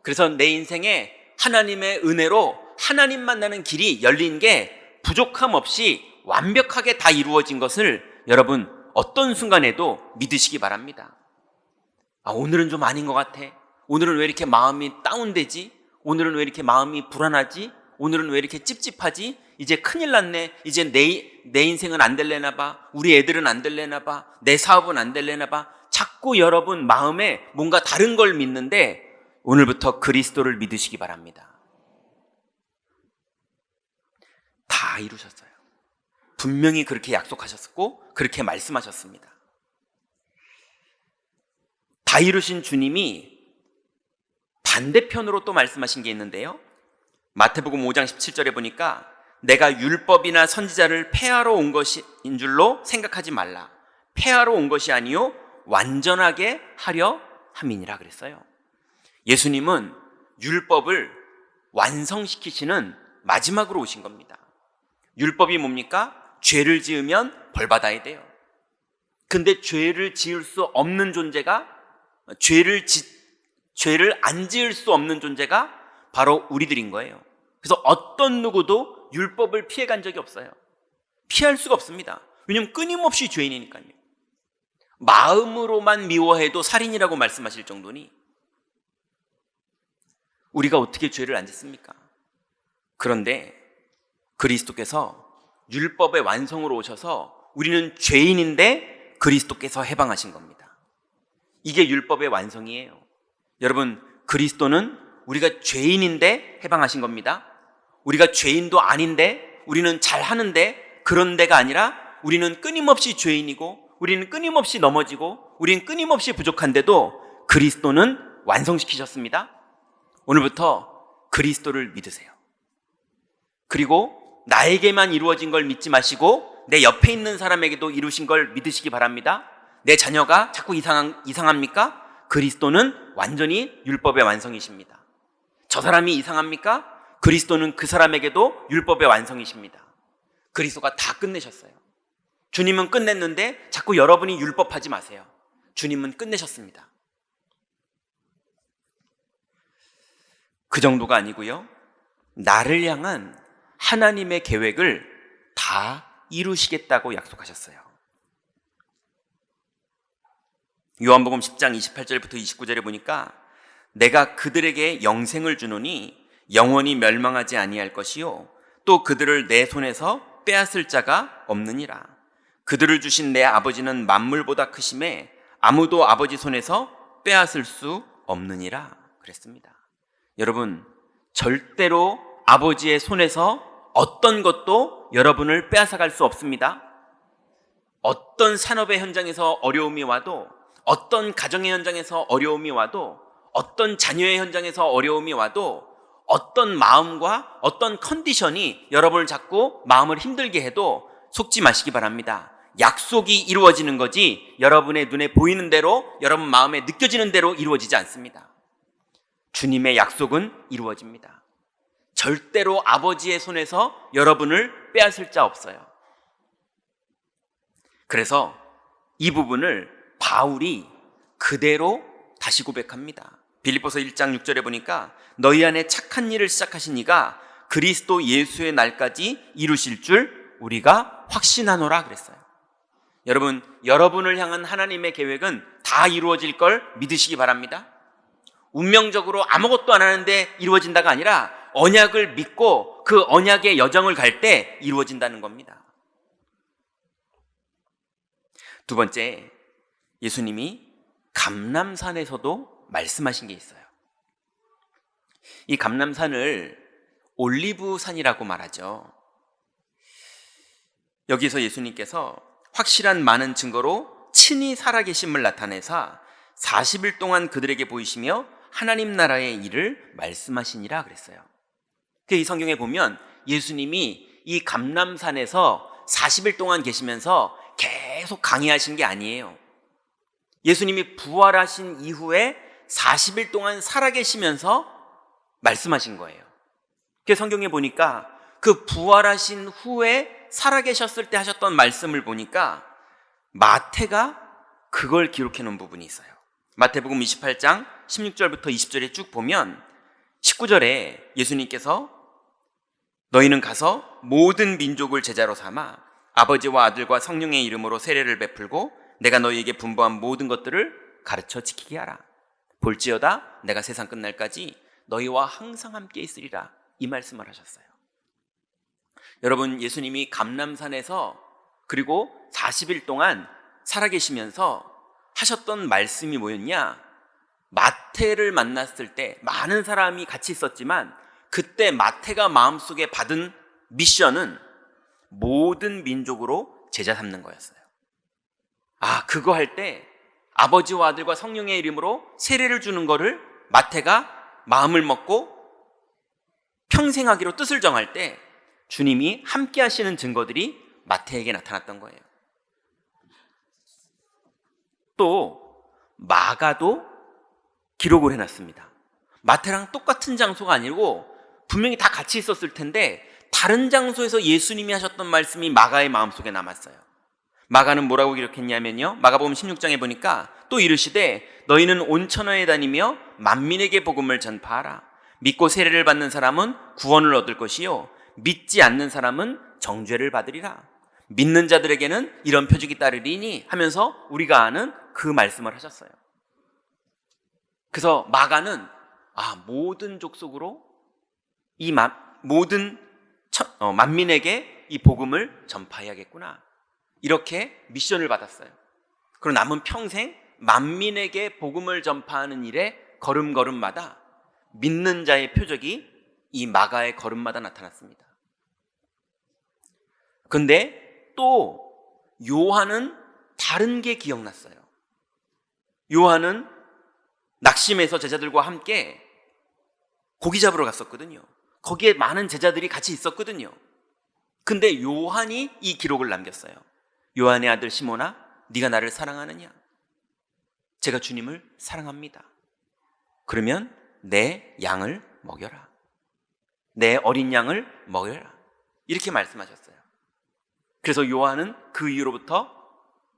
그래서 내 인생에 하나님의 은혜로 하나님 만나는 길이 열린 게 부족함 없이 완벽하게 다 이루어진 것을 여러분 어떤 순간에도 믿으시기 바랍니다. 오늘은 좀 아닌 것 같아. 오늘은 왜 이렇게 마음이 다운되지? 오늘은 왜 이렇게 마음이 불안하지? 오늘은 왜 이렇게 찝찝하지? 이제 큰일 났네. 이제 내 인생은 안 될래나 봐. 우리 애들은 안 될래나 봐. 내 사업은 안 될래나 봐. 자꾸 여러분 마음에 뭔가 다른 걸 믿는데 오늘부터 그리스도를 믿으시기 바랍니다. 다 이루셨어요. 분명히 그렇게 약속하셨고 그렇게 말씀하셨습니다. 다 이루신 주님이 반대편으로 또 말씀하신 게 있는데요. 마태복음 5장 17절에 보니까 내가 율법이나 선지자를 폐하러 온 것인 줄로 생각하지 말라. 폐하러 온 것이 아니요 완전하게 하려 함이니라 그랬어요. 예수님은 율법을 완성시키시는 마지막으로 오신 겁니다. 율법이 뭡니까? 죄를 지으면 벌 받아야 돼요. 근데 죄를 지을 수 없는 존재가 죄를 안 지을 수 없는 존재가 바로 우리들인 거예요. 그래서 어떤 누구도 율법을 피해간 적이 없어요. 피할 수가 없습니다. 왜냐하면 끊임없이 죄인이니까요. 마음으로만 미워해도 살인이라고 말씀하실 정도니 우리가 어떻게 죄를 안 짓습니까? 그런데 그리스도께서 율법의 완성으로 오셔서 우리는 죄인인데 그리스도께서 해방하신 겁니다. 이게 율법의 완성이에요. 여러분, 그리스도는 우리가 죄인인데 해방하신 겁니다. 우리가 죄인도 아닌데 우리는 잘하는데 그런 데가 아니라 우리는 끊임없이 죄인이고 우리는 끊임없이 넘어지고 우리는 끊임없이 부족한데도 그리스도는 완성시키셨습니다. 오늘부터 그리스도를 믿으세요. 그리고 나에게만 이루어진 걸 믿지 마시고 내 옆에 있는 사람에게도 이루신 걸 믿으시기 바랍니다. 내 자녀가 자꾸 이상합니까? 그리스도는 완전히 율법의 완성이십니다. 저 사람이 이상합니까? 그리스도는 그 사람에게도 율법의 완성이십니다. 그리스도가 다 끝내셨어요. 주님은 끝냈는데 자꾸 여러분이 율법하지 마세요. 주님은 끝내셨습니다. 그 정도가 아니고요. 나를 향한 하나님의 계획을 다 이루시겠다고 약속하셨어요. 요한복음 10장 28절부터 29절에 보니까 내가 그들에게 영생을 주노니 영원히 멸망하지 아니할 것이요 또 그들을 내 손에서 빼앗을 자가 없느니라. 그들을 주신 내 아버지는 만물보다 크심에 아무도 아버지 손에서 빼앗을 수 없느니라 그랬습니다. 여러분, 절대로 아버지의 손에서 어떤 것도 여러분을 빼앗아갈 수 없습니다. 어떤 산업의 현장에서 어려움이 와도, 어떤 가정의 현장에서 어려움이 와도, 어떤 자녀의 현장에서 어려움이 와도, 어떤 마음과 어떤 컨디션이 여러분을 자꾸 마음을 힘들게 해도 속지 마시기 바랍니다. 약속이 이루어지는 거지 여러분의 눈에 보이는 대로, 여러분 마음에 느껴지는 대로 이루어지지 않습니다. 주님의 약속은 이루어집니다. 절대로 아버지의 손에서 여러분을 빼앗을 자 없어요. 그래서 이 부분을 바울이 그대로 다시 고백합니다. 빌립보서 1장 6절에 보니까 너희 안에 착한 일을 시작하신 이가 그리스도 예수의 날까지 이루실 줄 우리가 확신하노라 그랬어요. 여러분, 여러분을 향한 하나님의 계획은 다 이루어질 걸 믿으시기 바랍니다. 운명적으로 아무것도 안 하는데 이루어진다가 아니라 언약을 믿고 그 언약의 여정을 갈 때 이루어진다는 겁니다. 두 번째, 예수님이 감람산에서도 말씀하신 게 있어요. 이 감람산을 올리브산이라고 말하죠. 여기서 예수님께서 확실한 많은 증거로 친히 살아계심을 나타내사 40일 동안 그들에게 보이시며 하나님 나라의 일을 말씀하시니라 그랬어요. 이 성경에 보면 예수님이 이 감람산에서 40일 동안 계시면서 계속 강의하신 게 아니에요. 예수님이 부활하신 이후에 40일 동안 살아계시면서 말씀하신 거예요. 성경에 보니까 그 부활하신 후에 살아계셨을 때 하셨던 말씀을 보니까 마태가 그걸 기록해 놓은 부분이 있어요. 마태복음 28장 16절부터 20절에 쭉 보면 19절에 예수님께서 너희는 가서 모든 민족을 제자로 삼아 아버지와 아들과 성령의 이름으로 세례를 베풀고 내가 너희에게 분부한 모든 것들을 가르쳐 지키게 하라. 볼지어다 내가 세상 끝날까지 너희와 항상 함께 있으리라. 이 말씀을 하셨어요. 여러분, 예수님이 감람산에서 그리고 40일 동안 살아계시면서 하셨던 말씀이 뭐였냐? 마태를 만났을 때 많은 사람이 같이 있었지만 그때 마태가 마음속에 받은 미션은 모든 민족으로 제자 삼는 거였어요. 그거 할 때 아버지와 아들과 성령의 이름으로 세례를 주는 거를 마태가 마음을 먹고 평생 하기로 뜻을 정할 때 주님이 함께 하시는 증거들이 마태에게 나타났던 거예요. 또 마가도 기록을 해놨습니다. 마태랑 똑같은 장소가 아니고 분명히 다 같이 있었을 텐데 다른 장소에서 예수님이 하셨던 말씀이 마가의 마음속에 남았어요. 마가는 뭐라고 기록했냐면요, 마가복음 16장에 보니까 또 이르시되 너희는 온 천하에 다니며 만민에게 복음을 전파하라. 믿고 세례를 받는 사람은 구원을 얻을 것이요 믿지 않는 사람은 정죄를 받으리라. 믿는 자들에게는 이런 표적이 따르리니 하면서 우리가 아는 그 말씀을 하셨어요. 그래서 마가는 모든 족속으로 이 모든 만민에게 이 복음을 전파해야겠구나, 이렇게 미션을 받았어요. 그리고 남은 평생 만민에게 복음을 전파하는 일에 걸음걸음마다 믿는 자의 표적이 이 마가의 걸음마다 나타났습니다. 근데 또 요한은 다른 게 기억났어요. 요한은 낙심해서 제자들과 함께 고기 잡으러 갔었거든요. 거기에 많은 제자들이 같이 있었거든요. 근데 요한이 이 기록을 남겼어요. 요한의 아들 시몬아, 네가 나를 사랑하느냐? 제가 주님을 사랑합니다. 그러면 내 양을 먹여라. 내 어린 양을 먹여라. 이렇게 말씀하셨어요. 그래서 요한은 그 이후로부터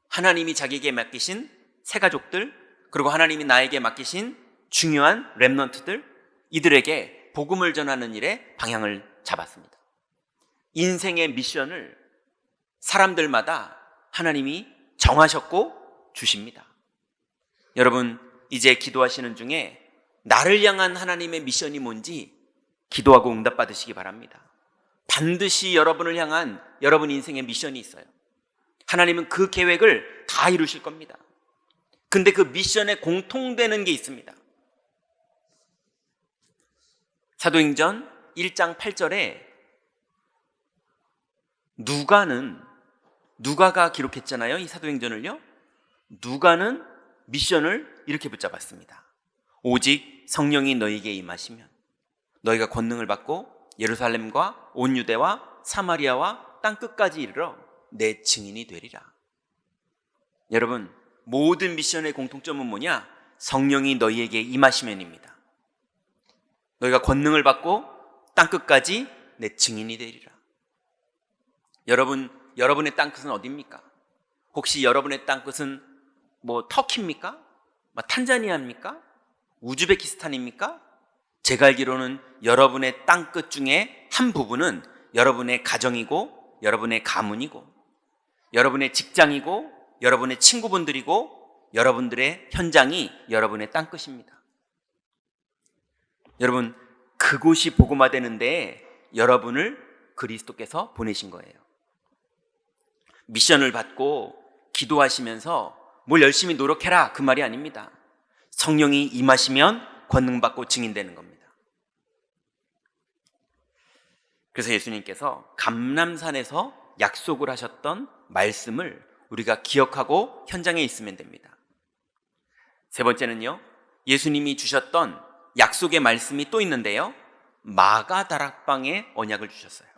하나님이 자기에게 맡기신 새 가족들, 그리고 하나님이 나에게 맡기신 중요한 렘넌트들, 이들에게 복음을 전하는 일에 방향을 잡았습니다. 인생의 미션을 사람들마다 하나님이 정하셨고 주십니다. 여러분, 이제 기도하시는 중에 나를 향한 하나님의 미션이 뭔지 기도하고 응답받으시기 바랍니다. 반드시 여러분을 향한 여러분 인생의 미션이 있어요. 하나님은 그 계획을 다 이루실 겁니다. 근데 그 미션에 공통되는 게 있습니다. 사도행전 1장 8절에 누가가 기록했잖아요, 이 사도행전을요. 누가는 미션을 이렇게 붙잡았습니다. 오직 성령이 너희에게 임하시면 너희가 권능을 받고 예루살렘과 온 유대와 사마리아와 땅끝까지 이르러 내 증인이 되리라. 여러분, 모든 미션의 공통점은 뭐냐? 성령이 너희에게 임하시면입니다. 너희가 권능을 받고 땅끝까지 내 증인이 되리라. 여러분의 땅끝은 어디입니까? 혹시 여러분의 땅끝은 터키입니까? 탄자니아입니까? 우즈베키스탄입니까? 제가 알기로는 여러분의 땅끝 중에 한 부분은 여러분의 가정이고, 여러분의 가문이고, 여러분의 직장이고, 여러분의 친구분들이고, 여러분들의 현장이 여러분의 땅끝입니다. 여러분, 그곳이 복음화되는 데에 여러분을 그리스도께서 보내신 거예요. 미션을 받고 기도하시면서 뭘 열심히 노력해라, 그 말이 아닙니다. 성령이 임하시면 권능 받고 증인되는 겁니다. 그래서 예수님께서 감람산에서 약속을 하셨던 말씀을 우리가 기억하고 현장에 있으면 됩니다. 세 번째는요, 예수님이 주셨던 약속의 말씀이 또 있는데요, 마가다락방의 언약을 주셨어요.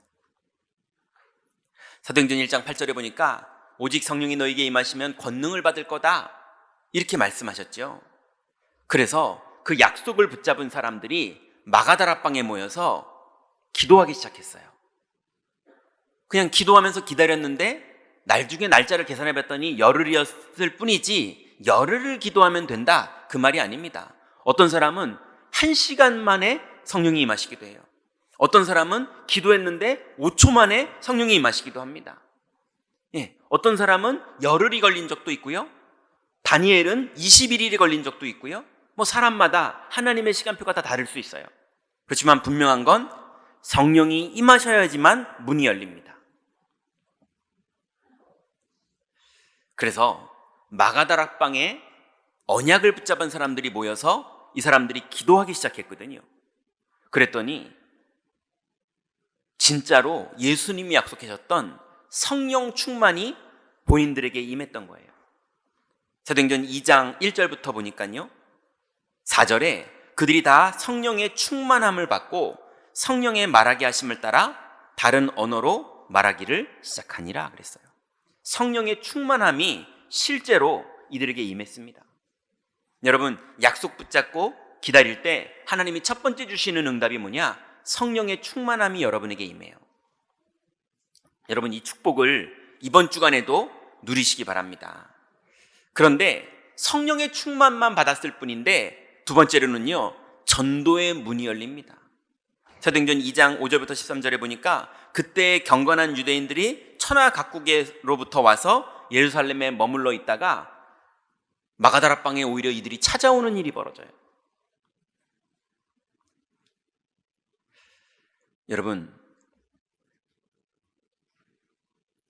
사도행전 1장 8절에 보니까 오직 성령이 너희에게 임하시면 권능을 받을 거다, 이렇게 말씀하셨죠. 그래서 그 약속을 붙잡은 사람들이 마가다락방에 모여서 기도하기 시작했어요. 그냥 기도하면서 기다렸는데 날중에 날짜를 계산해 봤더니 열흘이었을 뿐이지 열흘을 기도하면 된다, 그 말이 아닙니다. 어떤 사람은 1시간 만에 성령이 임하시기도 해요. 어떤 사람은 기도했는데 5초 만에 성령이 임하시기도 합니다. 어떤 사람은 열흘이 걸린 적도 있고요, 다니엘은 21일이 걸린 적도 있고요. 사람마다 하나님의 시간표가 다 다를 수 있어요. 그렇지만 분명한 건 성령이 임하셔야지만 문이 열립니다. 그래서 마가다락방에 언약을 붙잡은 사람들이 모여서 이 사람들이 기도하기 시작했거든요. 그랬더니 진짜로 예수님이 약속하셨던 성령 충만이 본인들에게 임했던 거예요. 사도행전 2장 1절부터 보니까요, 4절에 그들이 다 성령의 충만함을 받고 성령의 말하게 하심을 따라 다른 언어로 말하기를 시작하니라 그랬어요. 성령의 충만함이 실제로 이들에게 임했습니다. 여러분, 약속 붙잡고 기다릴 때 하나님이 첫 번째 주시는 응답이 뭐냐? 성령의 충만함이 여러분에게 임해요. 여러분, 이 축복을 이번 주간에도 누리시기 바랍니다. 그런데 성령의 충만만 받았을 뿐인데 두 번째로는요, 전도의 문이 열립니다. 사도행전 2장 5절부터 13절에 보니까 그때 경건한 유대인들이 천하 각국으로부터 와서 예루살렘에 머물러 있다가 마가다라 방에 오히려 이들이 찾아오는 일이 벌어져요. 여러분,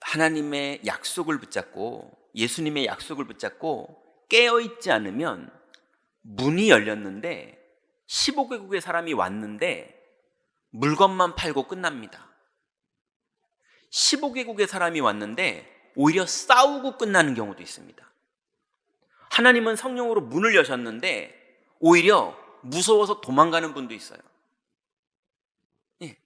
하나님의 약속을 붙잡고 예수님의 약속을 붙잡고 깨어있지 않으면 문이 열렸는데 15개국의 사람이 왔는데 물건만 팔고 끝납니다. 15개국의 사람이 왔는데 오히려 싸우고 끝나는 경우도 있습니다. 하나님은 성령으로 문을 여셨는데 오히려 무서워서 도망가는 분도 있어요. 예.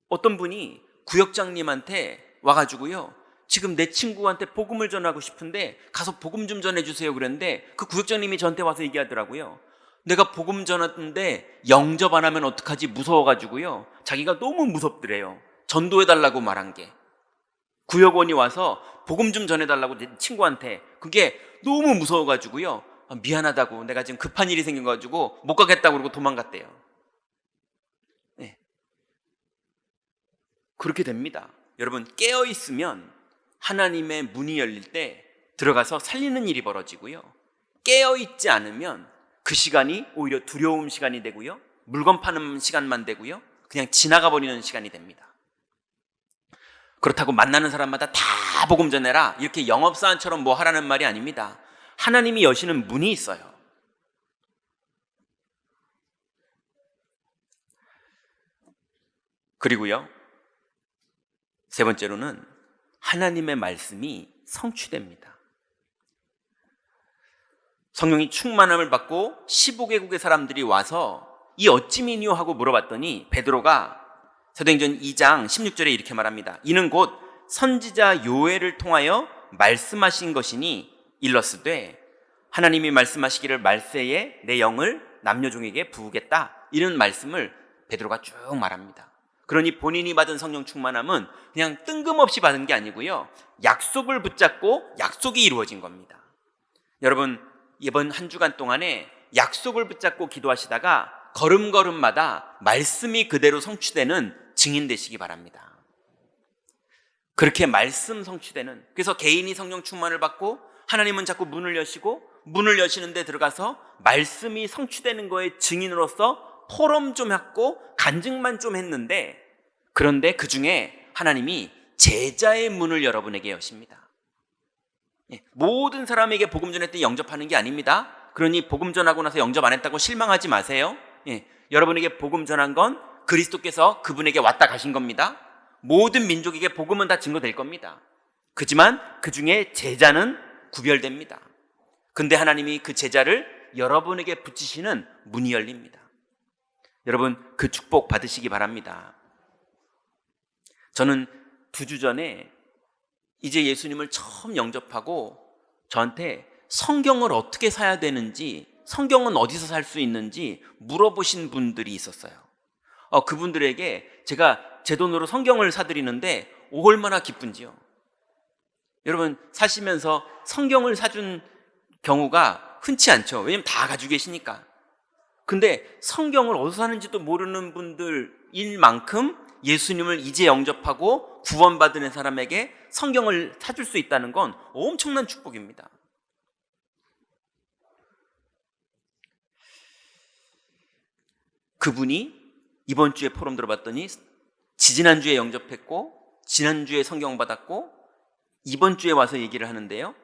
어떤 분이 구역장님한테 와가지고요, 지금 내 친구한테 복음을 전하고 싶은데 가서 복음 좀 전해주세요 그랬는데 그 구역장님이 저한테 와서 얘기하더라고요. 내가 복음 전했는데 영접 안 하면 어떡하지 무서워가지고요, 자기가 너무 무섭더래요. 전도해달라고 말한 게. 구역원이 와서 복음 좀 전해달라고 내 친구한테, 그게 너무 무서워가지고요, 미안하다고, 내가 지금 급한 일이 생겨가지고 못 가겠다고 그러고 도망갔대요. 네. 그렇게 됩니다. 여러분, 깨어있으면 하나님의 문이 열릴 때 들어가서 살리는 일이 벌어지고요, 깨어있지 않으면 그 시간이 오히려 두려움 시간이 되고요, 물건 파는 시간만 되고요, 그냥 지나가 버리는 시간이 됩니다. 그렇다고 만나는 사람마다 다 복음 전해라, 이렇게 영업사원처럼 뭐 하라는 말이 아닙니다. 하나님이 여시는 문이 있어요. 그리고요, 세 번째로는 하나님의 말씀이 성취됩니다. 성령이 충만함을 받고 15개국의 사람들이 와서 이 어찌미뇨 하고 물어봤더니 베드로가 사도행전 2장 16절에 이렇게 말합니다. 이는 곧 선지자 요엘을 통하여 말씀하신 것이니 일렀으되 하나님이 말씀하시기를 말세에 내 영을 남녀종에게 부으겠다, 이런 말씀을 베드로가 쭉 말합니다. 그러니 본인이 받은 성령 충만함은 그냥 뜬금없이 받은 게 아니고요, 약속을 붙잡고 약속이 이루어진 겁니다. 여러분, 이번 한 주간 동안에 약속을 붙잡고 기도하시다가 걸음걸음마다 말씀이 그대로 성취되는 증인 되시기 바랍니다. 그렇게 말씀 성취되는, 그래서 개인이 성령 충만을 받고 하나님은 자꾸 문을 여시고 문을 여시는 데 들어가서 말씀이 성취되는 거에 증인으로서 포럼 좀 했고 간증만 좀 했는데, 그런데 그 중에 하나님이 제자의 문을 여러분에게 여십니다. 모든 사람에게 복음 전했더니 영접하는 게 아닙니다. 그러니 복음 전하고 나서 영접 안 했다고 실망하지 마세요. 여러분에게 복음 전한 건 그리스도께서 그분에게 왔다 가신 겁니다. 모든 민족에게 복음은 다 증거될 겁니다. 그렇지만 그 중에 제자는 구별됩니다. 근데 하나님이 그 제자를 여러분에게 붙이시는 문이 열립니다. 여러분, 그 축복 받으시기 바랍니다. 저는 2주 전에 이제 예수님을 처음 영접하고 저한테 성경을 어떻게 사야 되는지, 성경은 어디서 살 수 있는지 물어보신 분들이 있었어요. 그분들에게 제가 제 돈으로 성경을 사드리는데 얼마나 기쁜지요. 여러분, 사시면서 성경을 사준 경우가 흔치 않죠. 왜냐면 다 가지고 계시니까. 근데 성경을 어디서 사는지도 모르는 분들일 만큼 예수님을 이제 영접하고 구원받은 사람에게 성경을 사줄 수 있다는 건 엄청난 축복입니다. 그분이 이번 주에 포럼 들어봤더니 지지난주에 영접했고 지난주에 성경 받았고 이번 주에 와서 얘기를 하는데요,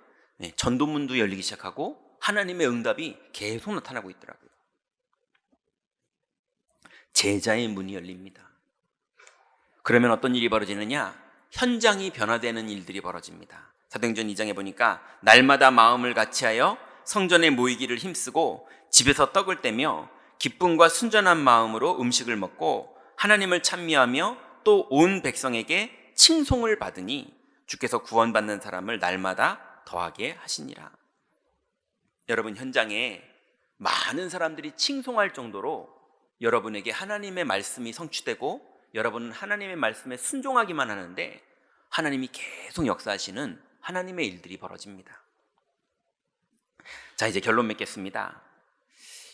전도문도 열리기 시작하고 하나님의 응답이 계속 나타나고 있더라고요. 제자의 문이 열립니다. 그러면 어떤 일이 벌어지느냐? 현장이 변화되는 일들이 벌어집니다. 사도행전 2장에 보니까 날마다 마음을 같이하여 성전에 모이기를 힘쓰고 집에서 떡을 떼며 기쁨과 순전한 마음으로 음식을 먹고 하나님을 찬미하며 또 온 백성에게 칭송을 받으니 주께서 구원받는 사람을 날마다 더하게 하시니라. 여러분, 현장에 많은 사람들이 칭송할 정도로 여러분에게 하나님의 말씀이 성취되고 여러분은 하나님의 말씀에 순종하기만 하는데 하나님이 계속 역사하시는 하나님의 일들이 벌어집니다. 자, 이제 결론 맺겠습니다.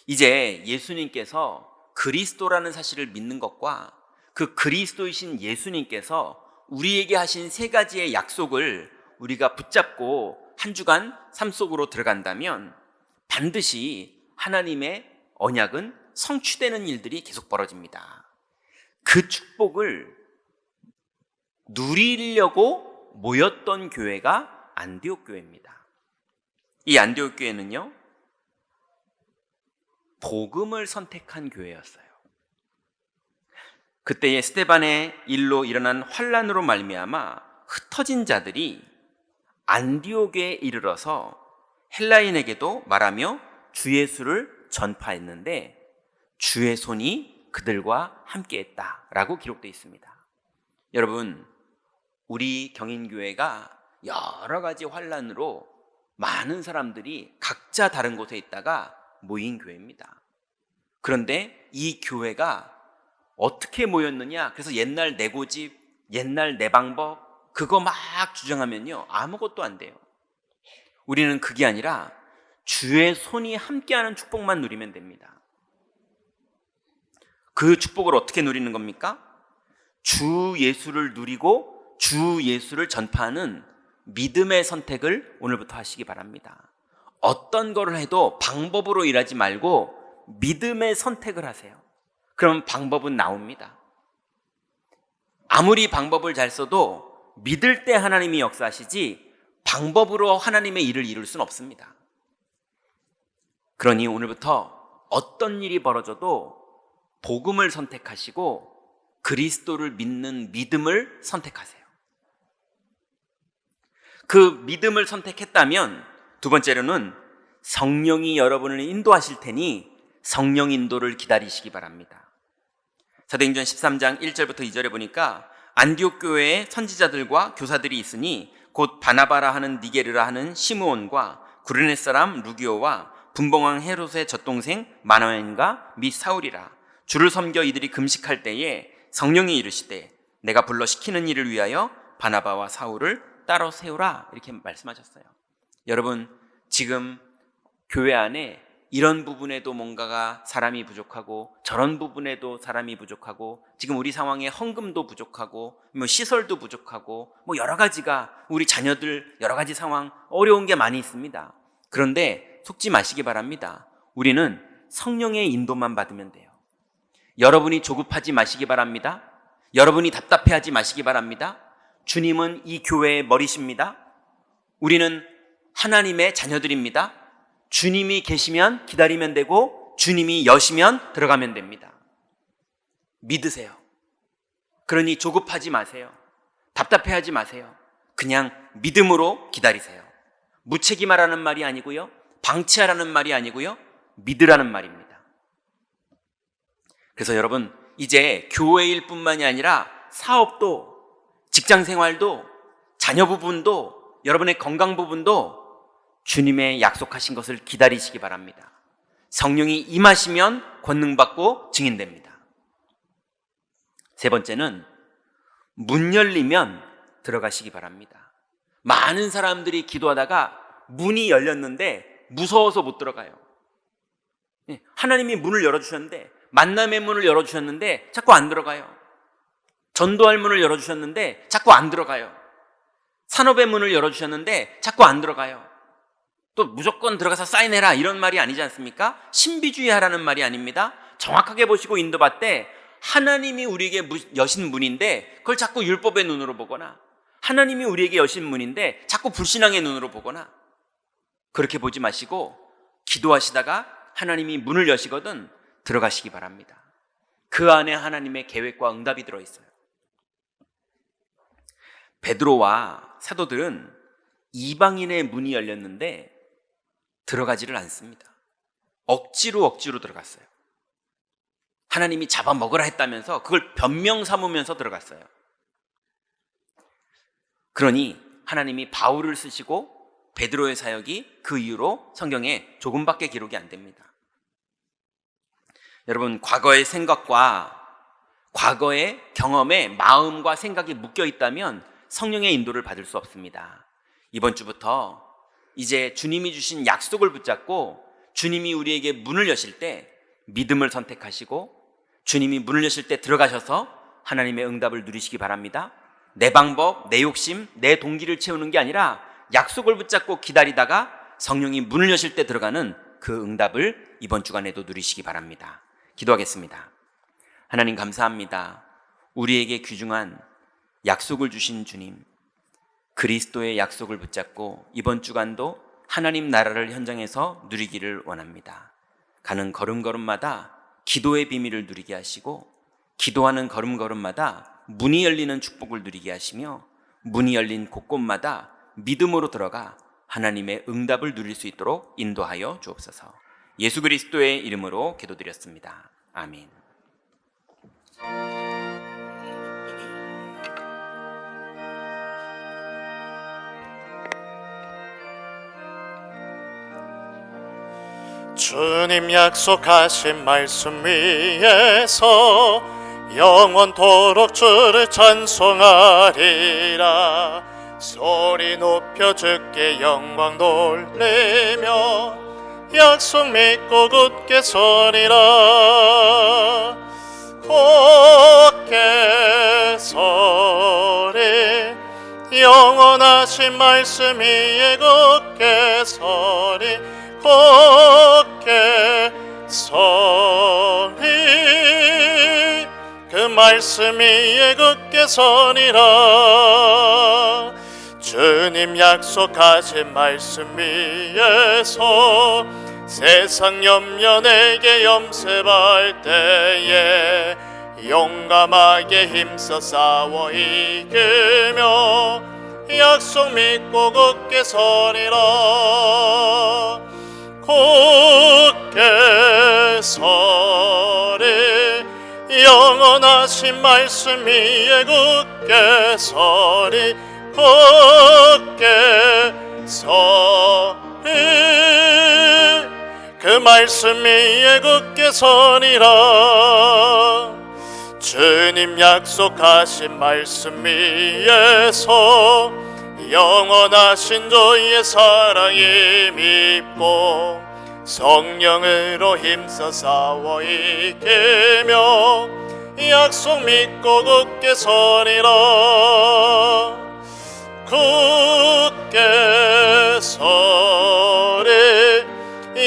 이제 예수님께서 그리스도라는 사실을 믿는 것과 그 그리스도이신 예수님께서 우리에게 하신 세 가지의 약속을 우리가 붙잡고 한 주간 삶 속으로 들어간다면 반드시 하나님의 언약은 성취되는 일들이 계속 벌어집니다. 그 축복을 누리려고 모였던 교회가 안디옥 교회입니다. 이 안디옥 교회는요, 복음을 선택한 교회였어요. 그때의 스데반의 일로 일어난 환란으로 말미암아 흩어진 자들이 안디옥에 이르러서 헬라인에게도 말하며 주 예수를 전파했는데 주의 손이 그들과 함께했다라고 기록되어 있습니다. 여러분, 우리 경인교회가 여러 가지 환란으로 많은 사람들이 각자 다른 곳에 있다가 모인 교회입니다. 그런데 이 교회가 어떻게 모였느냐? 그래서 옛날 내 고집, 옛날 내 방법 그거 막 주장하면요, 아무것도 안 돼요. 우리는 그게 아니라 주의 손이 함께하는 축복만 누리면 됩니다. 그 축복을 어떻게 누리는 겁니까? 주 예수를 누리고 주 예수를 전파하는 믿음의 선택을 오늘부터 하시기 바랍니다. 어떤 거를 해도 방법으로 일하지 말고 믿음의 선택을 하세요. 그럼 방법은 나옵니다. 아무리 방법을 잘 써도 믿을 때 하나님이 역사하시지 방법으로 하나님의 일을 이룰 수는 없습니다. 그러니 오늘부터 어떤 일이 벌어져도 복음을 선택하시고 그리스도를 믿는 믿음을 선택하세요. 그 믿음을 선택했다면 두 번째로는 성령이 여러분을 인도하실 테니 성령 인도를 기다리시기 바랍니다. 사도행전 13장 1절부터 2절에 보니까 안디옥 교회에 선지자들과 교사들이 있으니 곧 바나바라 하는 니게르라 하는 시므온과 구레네 사람 루기오와 분봉왕 헤롯의 젖동생 마나엔과 및 사울이라. 주를 섬겨 이들이 금식할 때에 성령이 이르시되 내가 불러 시키는 일을 위하여 바나바와 사울을 따로 세우라, 이렇게 말씀하셨어요. 여러분, 지금 교회 안에 이런 부분에도 뭔가가 사람이 부족하고 저런 부분에도 사람이 부족하고 지금 우리 상황에 헌금도 부족하고 뭐 시설도 부족하고 뭐 여러 가지가, 우리 자녀들 여러 가지 상황 어려운 게 많이 있습니다. 그런데 속지 마시기 바랍니다. 우리는 성령의 인도만 받으면 돼요. 여러분이 조급하지 마시기 바랍니다. 여러분이 답답해하지 마시기 바랍니다. 주님은 이 교회의 머리십니다. 우리는 하나님의 자녀들입니다. 주님이 계시면 기다리면 되고 주님이 여시면 들어가면 됩니다. 믿으세요. 그러니 조급하지 마세요. 답답해하지 마세요. 그냥 믿음으로 기다리세요. 무책임하라는 말이 아니고요, 방치하라는 말이 아니고요, 믿으라는 말입니다. 그래서 여러분, 이제 교회일 뿐만이 아니라 사업도, 직장생활도, 자녀 부분도, 여러분의 건강 부분도 주님의 약속하신 것을 기다리시기 바랍니다. 성령이 임하시면 권능받고 증인됩니다. 세 번째는 문 열리면 들어가시기 바랍니다. 많은 사람들이 기도하다가 문이 열렸는데 무서워서 못 들어가요. 하나님이 문을 열어주셨는데, 만남의 문을 열어주셨는데 자꾸 안 들어가요. 전도할 문을 열어주셨는데 자꾸 안 들어가요. 산업의 문을 열어주셨는데 자꾸 안 들어가요. 또 무조건 들어가서 사인해라, 이런 말이 아니지 않습니까? 신비주의하라는 말이 아닙니다. 정확하게 보시고 인도받되 하나님이 우리에게 여신 문인데 그걸 자꾸 율법의 눈으로 보거나, 하나님이 우리에게 여신 문인데 자꾸 불신앙의 눈으로 보거나, 그렇게 보지 마시고 기도하시다가 하나님이 문을 여시거든 들어가시기 바랍니다. 그 안에 하나님의 계획과 응답이 들어있어요. 베드로와 사도들은 이방인의 문이 열렸는데 들어가지를 않습니다. 억지로 들어갔어요. 하나님이 잡아먹으라 했다면서 그걸 변명 삼으면서 들어갔어요. 그러니 하나님이 바울을 쓰시고 베드로의 사역이 그 이후로 성경에 조금밖에 기록이 안 됩니다. 여러분, 과거의 생각과 과거의 경험에 마음과 생각이 묶여 있다면 성령의 인도를 받을 수 없습니다. 이번 주부터 이제 주님이 주신 약속을 붙잡고 주님이 우리에게 문을 여실 때 믿음을 선택하시고 주님이 문을 여실 때 들어가셔서 하나님의 응답을 누리시기 바랍니다. 내 방법, 내 욕심, 내 동기를 채우는 게 아니라 약속을 붙잡고 기다리다가 성령이 문을 여실 때 들어가는 그 응답을 이번 주간에도 누리시기 바랍니다. 기도하겠습니다. 하나님 감사합니다. 우리에게 귀중한 약속을 주신 주님, 그리스도의 약속을 붙잡고 이번 주간도 하나님 나라를 현장에서 누리기를 원합니다. 가는 걸음걸음마다 기도의 비밀을 누리게 하시고 기도하는 걸음걸음마다 문이 열리는 축복을 누리게 하시며 문이 열린 곳곳마다 믿음으로 들어가 하나님의 응답을 누릴 수 있도록 인도하여 주옵소서. 예수 그리스도의 이름으로 기도드렸습니다. 아멘. 주님 약속하신 말씀 위에서 영원토록 주를 찬송하리라. 소리 높여 주께 영광 돌리며 약속 믿고 굳게 서리라. 굳게 서리 영원하신 말씀 위에 굳게 서리. 굳게 서리 그 말씀 위에 굳게 서리라. 주님 약속하신 말씀 위에서 세상 염려 내게 염색할 때에 용감하게 힘써 싸워 이기며 약속 믿고 굳게 서리라. 굳게 서리 영원하신 말씀 위에 굳게 서리. 굳게 서리 그 말씀 위에 굳게 서리라. 주님 약속하신 말씀 위에서 영원하신 주의 사랑이 믿고 성령으로 힘써 싸워 이기며 약속 믿고 굳게 서리라. 굳게 서리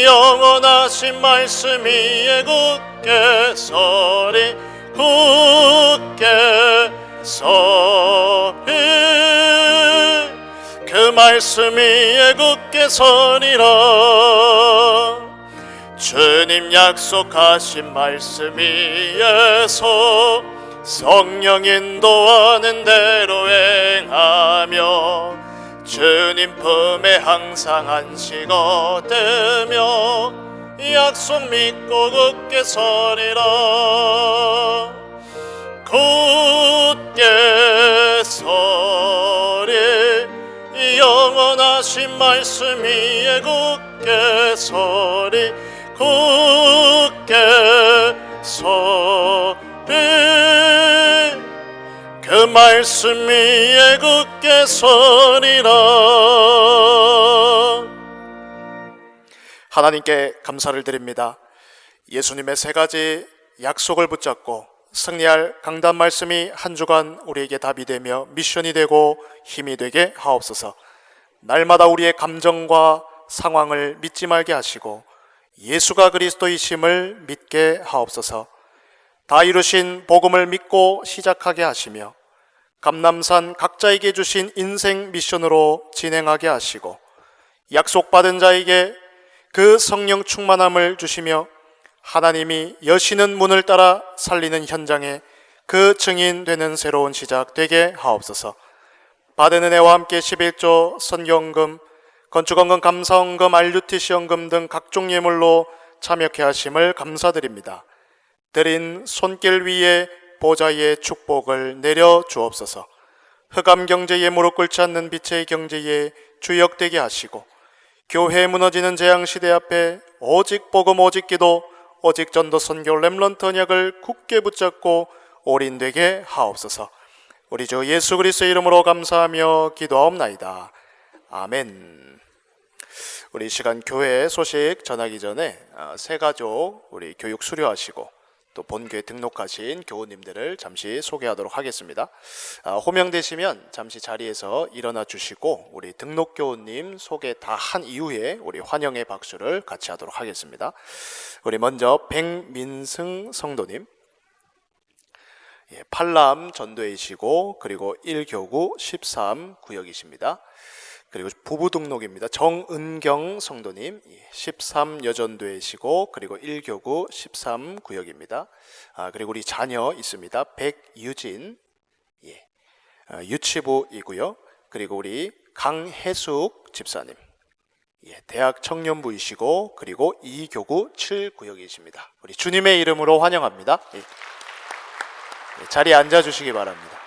영원하신 말씀 위에 굳게 서리. 굳게 서리 그 말씀 위에 굳게 서리라. 주님 약속하신 말씀 위에서 성령 인도하는 대로 행하며 주님 품에 항상 안식 얻으며 약속 믿고 굳게 서리라. 굳게 서리 영원하신 말씀 위에 굳게 서리. 굳게 서리 그 말씀 위에 굳게 서리라. 하나님께 감사를 드립니다. 예수님의 세 가지 약속을 붙잡고 승리할 강단 말씀이 한 주간 우리에게 답이 되며 미션이 되고 힘이 되게 하옵소서. 날마다 우리의 감정과 상황을 믿지 말게 하시고 예수가 그리스도이심을 믿게 하옵소서. 다 이루신 복음을 믿고 시작하게 하시며 감람산 각자에게 주신 인생 미션으로 진행하게 하시고 약속받은 자에게 그 성령 충만함을 주시며 하나님이 여시는 문을 따라 살리는 현장에 그 증인 되는 새로운 시작 되게 하옵소서. 받은 은혜와 함께 11조, 선경금, 건축원금, 감사원금, RUTC원금 등 각종 예물로 참여케 하심을 감사드립니다. 드린 손길 위에 보좌의 축복을 내려 주옵소서. 흑암 경제에 무릎 꿇지 않는 빛의 경제에 주역되게 하시고, 교회 무너지는 재앙시대 앞에 오직 복음, 오직 기도, 오직 전도 선교 렘넌트 언약을 굳게 붙잡고 올인되게 하옵소서. 우리 주 예수 그리스도의 이름으로 감사하며 기도하옵나이다. 아멘. 우리 이 시간 교회 소식 전하기 전에 새가족 우리 교육 수료하시고 또 본교회 등록하신 교우님들을 잠시 소개하도록 하겠습니다. 호명되시면 잠시 자리에서 일어나 주시고 우리 등록 교우님 소개 다 한 이후에 우리 환영의 박수를 같이 하도록 하겠습니다. 우리 먼저 백민승 성도님, 팔남 전도이시고 그리고 1교구 13구역이십니다. 그리고 부부 등록입니다. 정은경 성도님 13여전도이시고 그리고 1교구 13구역입니다. 그리고 우리 자녀 있습니다. 백유진 유치부이고요. 그리고 우리 강혜숙 집사님 대학 청년부이시고 그리고 2교구 7구역이십니다. 우리 주님의 이름으로 환영합니다. 자리에 앉아주시기 바랍니다.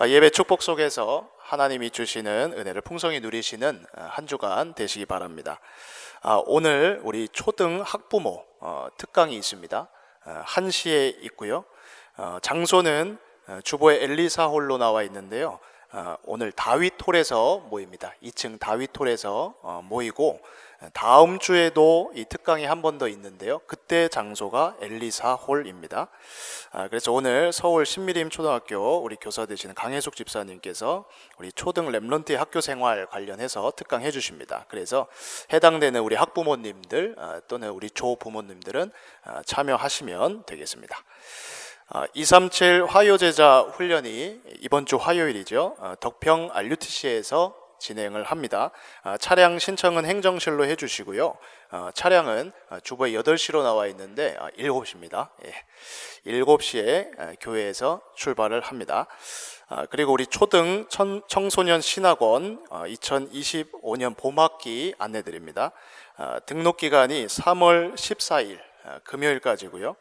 예배 축복 속에서 하나님이 주시는 은혜를 풍성히 누리시는 한 주간 되시기 바랍니다. 오늘 우리 초등 학부모 특강이 있습니다. 1시에 있고요. 장소는 주보의 엘리사홀로 나와 있는데요. 오늘 다윗홀에서 모입니다. 2층 다윗홀에서 모이고 다음 주에도 이 특강이 한 번 더 있는데요. 그때 장소가 엘리사홀입니다. 그래서 오늘 서울 신미림 초등학교 우리 교사 되시는 강혜숙 집사님께서 우리 초등 렘넌트의 학교 생활 관련해서 특강 해주십니다. 그래서 해당되는 우리 학부모님들 또는 우리 조부모님들은 참여하시면 되겠습니다. 237 화요제자 훈련이 이번 주 화요일이죠. 덕평 RUTC에서 진행을 합니다. 차량 신청은 행정실로 해주시고요. 차량은 주보에 8시로 나와 있는데 7시입니다. 7시에 교회에서 출발을 합니다. 그리고 우리 초등 청소년 신학원 2025년 봄학기 안내드립니다. 등록 기간이 3월 14일 금요일까지고요.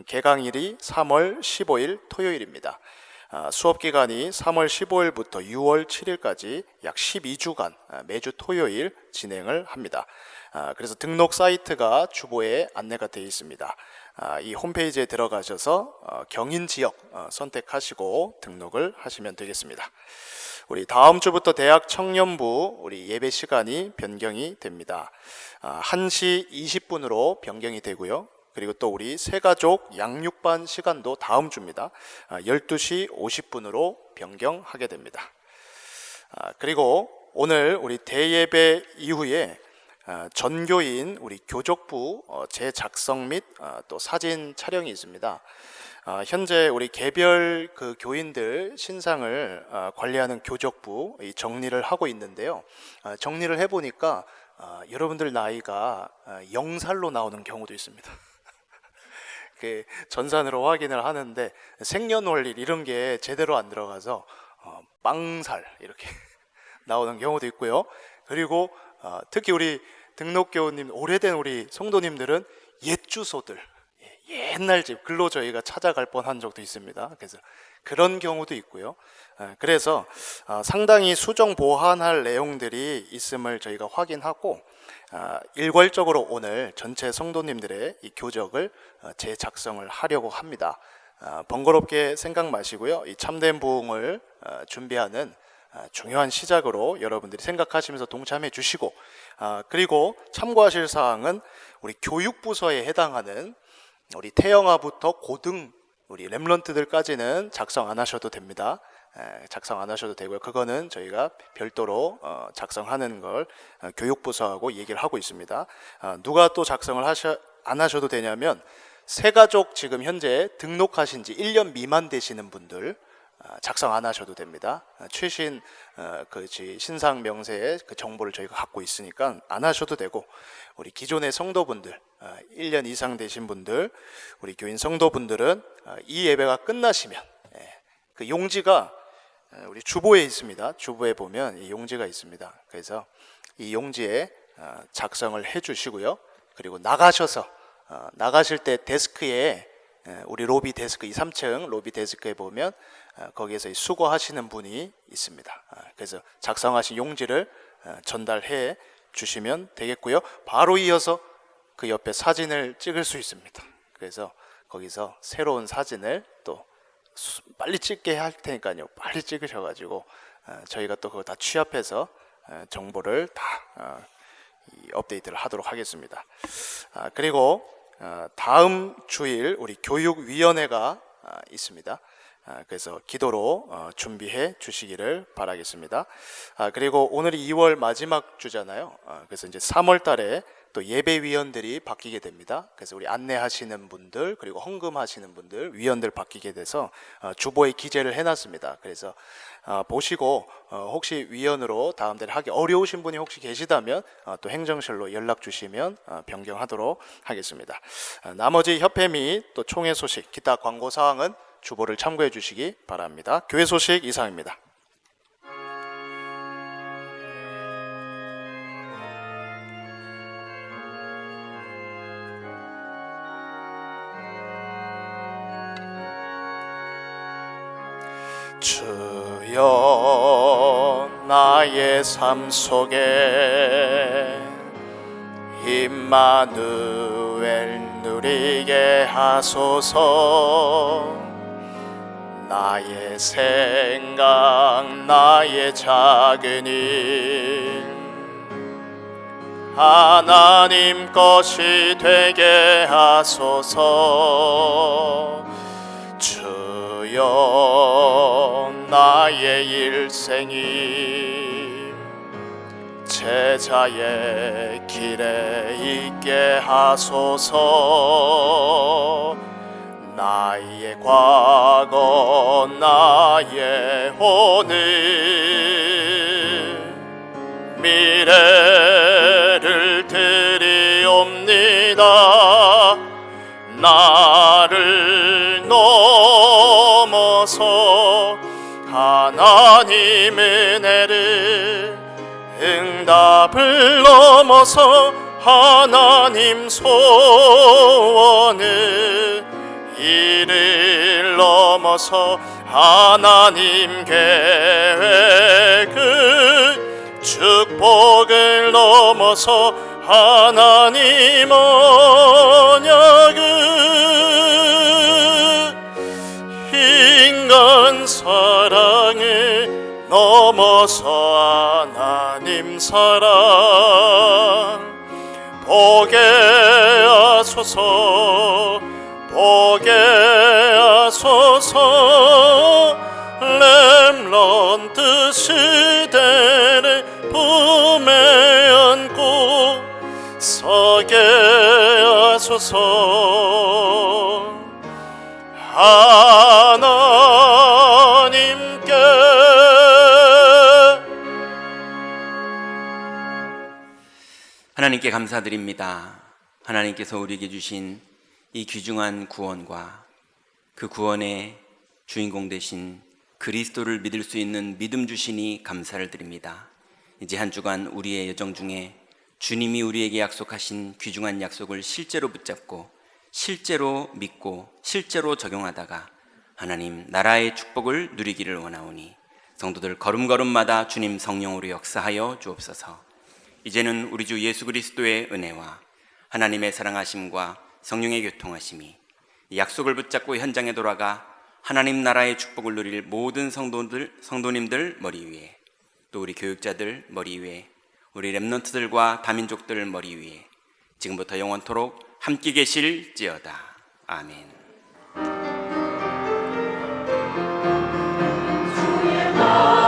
개강일이 3월 15일 토요일입니다. 수업 기간이 3월 15일부터 6월 7일까지 약 12주간 매주 토요일 진행을 합니다. 그래서 등록 사이트가 주보에 안내가 되어 있습니다. 이 홈페이지에 들어가셔서 경인 지역 선택하시고 등록을 하시면 되겠습니다. 우리 다음 주부터 대학 청년부 우리 예배 시간이 변경이 됩니다. 1시 20분으로 변경이 되고요. 그리고 또 우리 새가족 양육반 시간도 다음 주입니다. 12시 50분으로 변경하게 됩니다. 그리고 오늘 우리 대예배 이후에 전교인 우리 교족부 재작성 및 또 사진 촬영이 있습니다. 현재 우리 개별 그 교인들 신상을 관리하는 교족부 정리를 하고 있는데요. 정리를 해보니까 여러분들 나이가 0살로 나오는 경우도 있습니다. 전산으로 확인을 하는데 생년월일 이런 게 제대로 안 들어가서 빵살 이렇게 나오는 경우도 있고요. 그리고 특히 우리 등록교우님 오래된 우리 성도님들은 옛 주소들 옛날 집 글로 저희가 찾아갈 뻔한 적도 있습니다. 그래서 그런 경우도 있고요. 그래서 상당히 수정 보완할 내용들이 있음을 저희가 확인하고 일괄적으로 오늘 전체 성도님들의 이 교적을 재작성을 하려고 합니다. 번거롭게 생각 마시고요. 이 참된 부흥을 준비하는 중요한 시작으로 여러분들이 생각하시면서 동참해 주시고, 그리고 참고하실 사항은 우리 교육부서에 해당하는 우리 태영아부터 고등 우리 렘넌트들까지는 작성 안 하셔도 됩니다. 작성 안 하셔도 되고요. 그거는 저희가 별도로 작성하는 걸 교육부서하고 얘기를 하고 있습니다. 누가 또 작성을 안 하셔도 되냐면 새가족 지금 현재 등록하신 지 1년 미만 되시는 분들 작성 안 하셔도 됩니다. 최신 그 신상 명세의 그 정보를 저희가 갖고 있으니까 안 하셔도 되고, 우리 기존의 성도분들 1년 이상 되신 분들 우리 교인 성도분들은 이 예배가 끝나시면 그 용지가 우리 주보에 있습니다. 주보에 보면 이 용지가 있습니다. 그래서 이 용지에 작성을 해 주시고요. 그리고 나가셔서 나가실 때 데스크에 우리 로비 데스크 2, 3층 로비 데스크에 보면 거기에서 이 수거하시는 분이 있습니다. 그래서 작성하신 용지를 전달해 주시면 되겠고요. 바로 이어서 그 옆에 사진을 찍을 수 있습니다. 그래서 거기서 새로운 사진을 또 빨리 찍게 할 테니까요. 빨리 찍으셔가지고 저희가 또 그거 다 취합해서 정보를 다 업데이트를 하도록 하겠습니다. 그리고 다음 주일 우리 교육위원회가 있습니다. 그래서 기도로 준비해 주시기를 바라겠습니다. 그리고 오늘이 2월 마지막 주잖아요. 그래서 이제 3월 달에 또 예배위원들이 바뀌게 됩니다. 그래서 우리 안내하시는 분들 그리고 헌금하시는 분들 위원들 바뀌게 돼서 주보에 기재를 해놨습니다. 그래서 보시고 혹시 위원으로 다음 달에 하기 어려우신 분이 혹시 계시다면 또 행정실로 연락 주시면 변경하도록 하겠습니다. 나머지 협회 및 또 총회 소식 기타 광고 사항은 주보를 참고해 주시기 바랍니다. 교회 소식 이상입니다. 주여 나의 삶 속에 임마누엘 누리게 하소서. 나의 생각 나의 작은 일 하나님 것이 되게 하소서. 주여 나의 일생이 제자의 길에 있게 하소서. 나의 과거 나의 오늘 미래를 드리옵니다. 나를 넘어서 하나님 은혜를 응답을 넘어서 하나님 소원을 이를 넘어서 하나님 계획을 축복을 넘어서 하나님 언약을 인간 사랑을 넘어서 하나님 사랑 보게 하소서. 보게 하소서. 렘넌트 시대를 품에 안고 서게 하소서. 하나님께 하나님께 감사드립니다. 하나님께서 우리에게 주신 이 귀중한 구원과 그 구원의 주인공 되신 그리스도를 믿을 수 있는 믿음 주시니 감사를 드립니다. 이제 한 주간 우리의 여정 중에 주님이 우리에게 약속하신 귀중한 약속을 실제로 붙잡고 실제로 믿고 실제로 적용하다가 하나님 나라의 축복을 누리기를 원하오니 성도들 걸음걸음마다 주님 성령으로 역사하여 주옵소서. 이제는 우리 주 예수 그리스도의 은혜와 하나님의 사랑하심과 성령의 교통하심이 약속을 붙잡고 현장에 돌아가 하나님 나라의 축복을 누릴 모든 성도님들 머리 위에, 또 우리 교육자들 머리 위에, 우리 렘넌트들과 다민족들 머리 위에 지금부터 영원토록 함께 계실지어다. 아멘. 주의 말